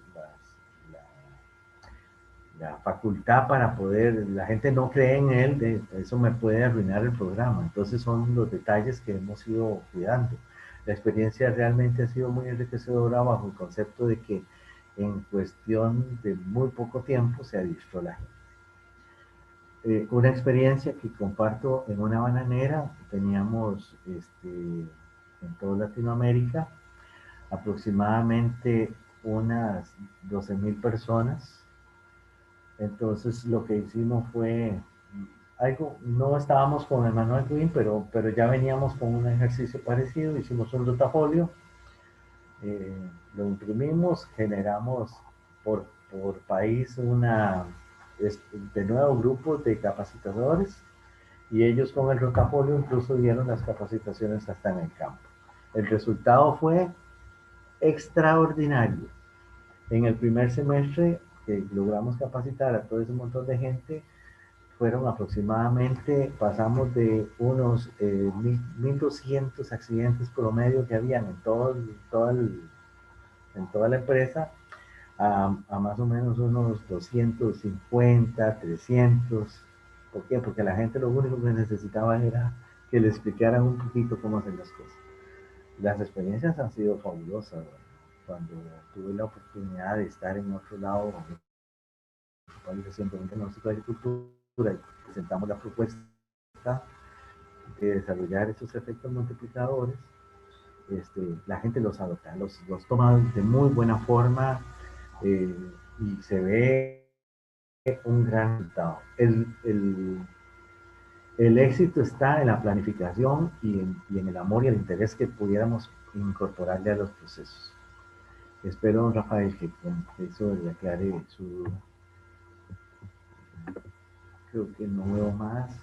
la facultad para poder, la gente no cree en él, eso me puede arruinar el programa. Entonces son los detalles que hemos ido cuidando. La experiencia realmente ha sido muy enriquecedora bajo el concepto de que en cuestión de muy poco tiempo se adiestró la gente. Una experiencia que comparto en una bananera, teníamos en toda Latinoamérica aproximadamente unas 12.000 personas. Entonces lo que hicimos fue algo, no estábamos con el manual Green, pero ya veníamos con un ejercicio parecido, hicimos un rotafolio, lo imprimimos, generamos por país de nuevo grupos de capacitadores, y ellos con el rotafolio incluso dieron las capacitaciones hasta en el campo. El resultado fue extraordinario. En el primer semestre que logramos capacitar a todo ese montón de gente, fueron aproximadamente, pasamos de unos 1.200 accidentes promedio que habían en toda la empresa a más o menos unos 250, 300. ¿Por qué? Porque la gente lo único que necesitaba era que le explicaran un poquito cómo hacer las cosas. Las experiencias han sido fabulosas. Cuando tuve la oportunidad de estar en otro lado, haciendo un diagnóstico de agricultura, y presentamos la propuesta de desarrollar esos efectos multiplicadores, la gente los adopta, los toma de muy buena forma, y se ve un gran resultado. El éxito está en la planificación y en el amor y el interés que pudiéramos incorporarle a los procesos. Espero, don Rafael, que con eso le aclare su duda. Creo que no veo más.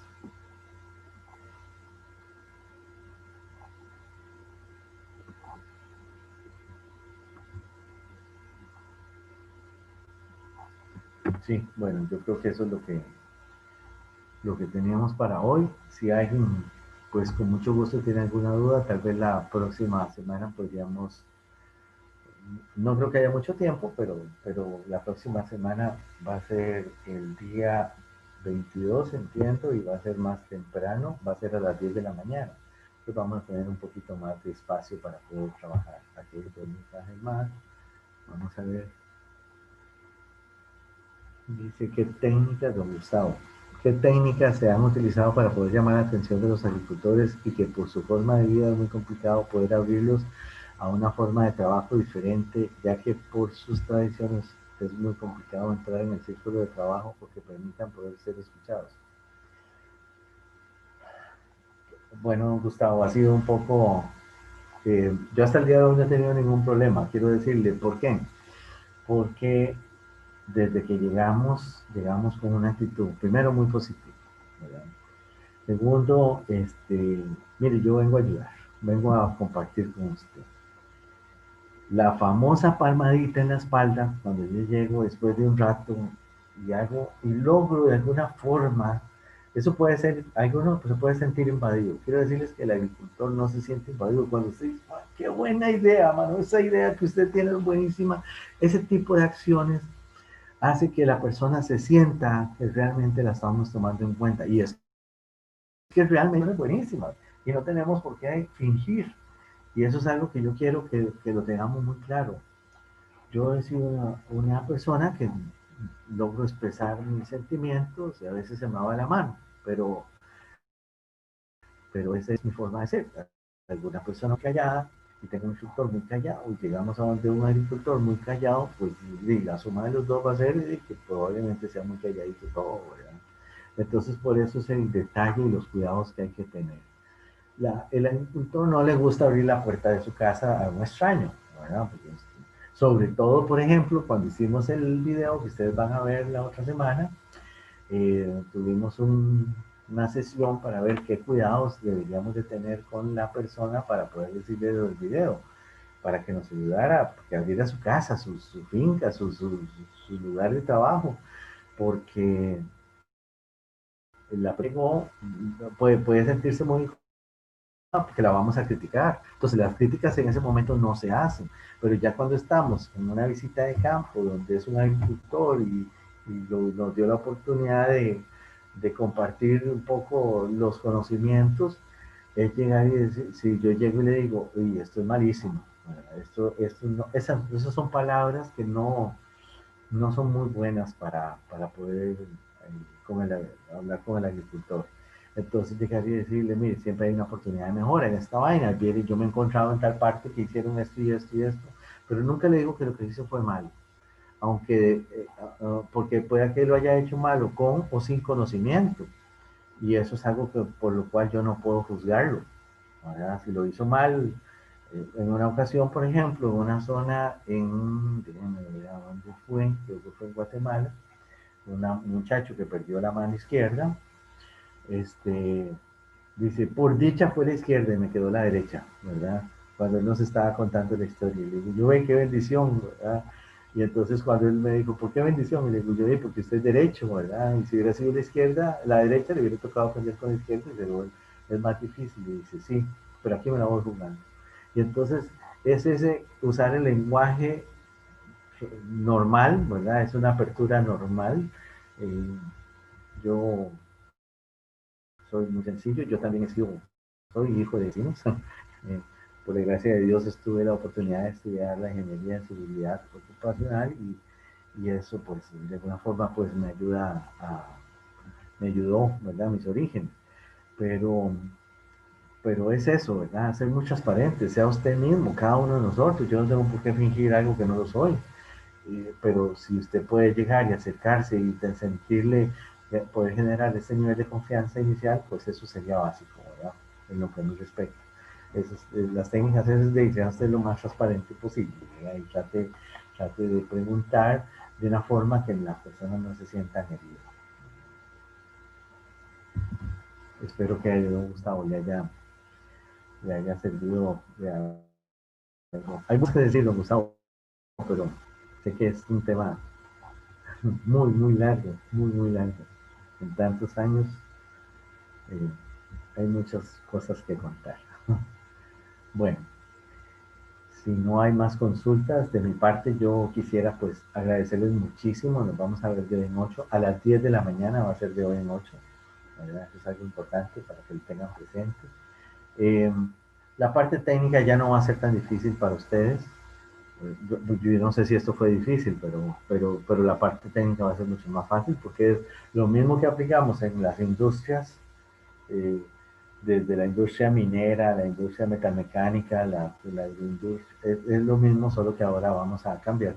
Sí, bueno, yo creo que eso es lo que teníamos para hoy. Si alguien, pues con mucho gusto tiene alguna duda, tal vez la próxima semana podríamos, no creo que haya mucho tiempo, pero la próxima semana va a ser el día 22, entiendo, y va a ser más temprano, va a ser a las 10 de la mañana. Entonces vamos a tener un poquito más de espacio para poder trabajar. Aquí hay dos mensajes más. Vamos a ver. Dice, ¿qué técnicas, don Gustavo? ¿Qué técnicas se han utilizado para poder llamar la atención de los agricultores y que por su forma de vida es muy complicado poder abrirlos a una forma de trabajo diferente, ya que por sus tradiciones es muy complicado entrar en el círculo de trabajo porque permitan poder ser escuchados? Bueno, Gustavo, ha sido un poco Yo hasta el día de hoy no he tenido ningún problema. Quiero decirle, ¿por qué? Porque desde que llegamos con una actitud, primero, muy positiva, ¿verdad? Segundo, mire, yo vengo a ayudar, vengo a compartir con usted. La famosa palmadita en la espalda, cuando yo llego después de un rato y logro de alguna forma, eso puede ser, alguno se puede sentir invadido. Quiero decirles que el agricultor no se siente invadido cuando usted dice, "Ah, qué buena idea, mano, esa idea que usted tiene es buenísima". Ese tipo de acciones hace que la persona se sienta que realmente la estamos tomando en cuenta. Y es que realmente es buenísima. Y no tenemos por qué fingir. Y eso es algo que yo quiero que lo tengamos muy claro. Yo he sido una persona que logro expresar mis sentimientos y a veces se me va la mano, pero esa es mi forma de ser. Alguna persona callada y tengo un instructor muy callado y llegamos a donde un agricultor muy callado, pues la suma de los dos va a ser que probablemente sea muy calladito todo, ¿verdad? Entonces por eso es el detalle y los cuidados que hay que tener. El agricultor no le gusta abrir la puerta de su casa a un extraño, ¿verdad? Porque, sobre todo, por ejemplo, cuando hicimos el video que ustedes van a ver la otra semana, tuvimos una sesión para ver qué cuidados deberíamos de tener con la persona para poder decirle el video, para que nos ayudara, que abriera su casa, su finca, su lugar de trabajo, porque la pegó, puede sentirse muy porque la vamos a criticar. Entonces las críticas en ese momento no se hacen, pero ya cuando estamos en una visita de campo donde es un agricultor nos dio la oportunidad de compartir un poco los conocimientos, es llegar y decir, si yo llego y le digo, oye, esto es malísimo, esto no, esas son palabras que no son muy buenas para poder hablar con el agricultor. Entonces llegaría a decirle, mire, siempre hay una oportunidad de mejora en esta vaina. Yo me he encontrado en tal parte que hicieron esto y esto y esto, pero nunca le digo que lo que hizo fue malo, aunque, porque pueda que lo haya hecho malo con o sin conocimiento. Y eso es algo por lo cual yo no puedo juzgarlo, ¿verdad? Si lo hizo mal, en una ocasión, por ejemplo, en una zona déjenme ver a dónde fue, creo que fue en Guatemala, un muchacho que perdió la mano izquierda, este, dice, por dicha fue la izquierda y me quedó la derecha, ¿verdad? Cuando él nos estaba contando la historia, y le digo, yo ve qué bendición, ¿verdad? Y entonces cuando él me dijo, ¿por qué bendición? Y le digo, yo ve porque usted es derecho, ¿verdad? Y si hubiera sido la izquierda, la derecha le hubiera tocado aprender con la izquierda, pero es más difícil. Y dice, sí, pero aquí me la voy jugando. Y entonces es ese usar el lenguaje normal, ¿verdad? Es una apertura normal. Eh, yo soy muy sencillo, yo también he sido, soy hijo de vecinos. Por la gracia de Dios tuve la oportunidad de estudiar la ingeniería en seguridad ocupacional y eso pues de alguna forma pues me ayudó, ¿verdad? Mis orígenes. Pero, pero es eso, ¿verdad? Ser muy transparente, sea usted mismo, cada uno de nosotros. Yo no tengo por qué fingir algo que no lo soy. Pero si usted puede llegar y acercarse y sentirle, poder generar ese nivel de confianza inicial, pues eso sería básico, ¿verdad? En lo que a mí respecta. Las técnicas es de ser lo más transparente posible, ¿verdad? Y trate de preguntar de una forma que las personas no se sientan heridas. Espero que haya gustado, le haya servido de algo. Hay mucho que decirlo, Gustavo, pero sé que es un tema muy largo, muy largo. En tantos años eh, hay muchas cosas que contar. Bueno, si no hay más consultas de mi parte, yo quisiera pues agradecerles muchísimo. Nos vamos a ver de hoy en 8. A las 10 de la mañana va a ser de hoy en 8. ¿Verdad? Eso es algo importante para que lo tengan presente. Eh, la parte técnica ya no va a ser tan difícil para ustedes. Yo no sé si esto fue difícil, pero la parte técnica va a ser mucho más fácil porque es lo mismo que aplicamos en las industrias, eh, desde la industria minera, la industria metalmecánica, la industria, es lo mismo, solo que ahora vamos a cambiar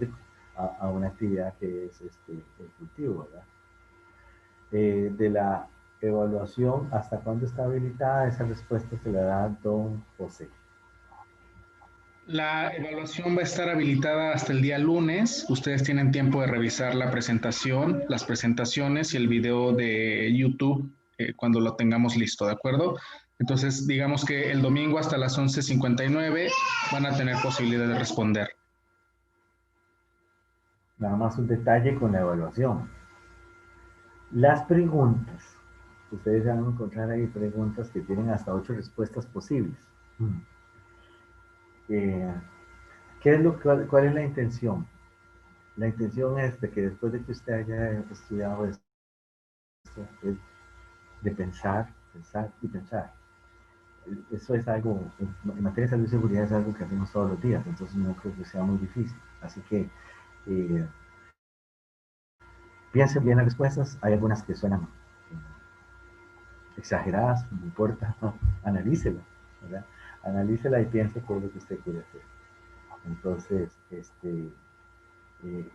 a una actividad que es el cultivo, ¿verdad? De la evaluación, ¿hasta cuándo está habilitada? Esa respuesta se la da don José. La evaluación va a estar habilitada hasta el día lunes. Ustedes tienen tiempo de revisar la presentación, las presentaciones y el video de YouTube cuando lo tengamos listo, ¿de acuerdo? Entonces, digamos que el domingo hasta las 11:59 van a tener posibilidad de responder. Nada más un detalle con la evaluación. Las preguntas, ustedes van a encontrar ahí preguntas que tienen hasta 8 respuestas posibles. ¿Qué es cuál es la intención? La intención es de que después de que usted haya estudiado esto, es de pensar, pensar y pensar. Eso es algo, en materia de salud y seguridad es algo que hacemos todos los días, entonces no creo que sea muy difícil. Así que piensen bien las respuestas, hay algunas que suenan exageradas, no importa, no, analícela, ¿verdad? Analícela y piense qué es lo que usted quiere hacer. Entonces,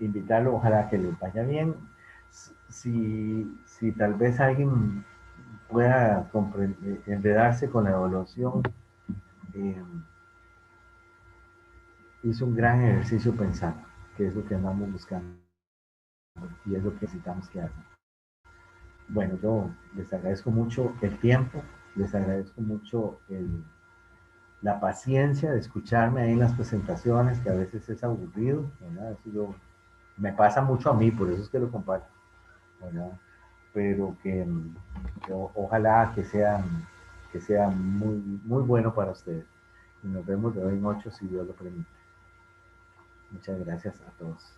invitarlo, ojalá que les vaya bien. Si tal vez alguien pueda enredarse con la evaluación, eh, hizo un gran ejercicio pensar, que es lo que andamos buscando y es lo que necesitamos que hagan. Bueno, yo les agradezco mucho el tiempo, les agradezco mucho la paciencia de escucharme ahí en las presentaciones, que a veces es aburrido, ¿verdad? Eso me pasa mucho a mí, por eso es que lo comparto, ¿verdad? Pero que ojalá que sea muy, muy bueno para ustedes. Y nos vemos de hoy en 8 si Dios lo permite. Muchas gracias a todos.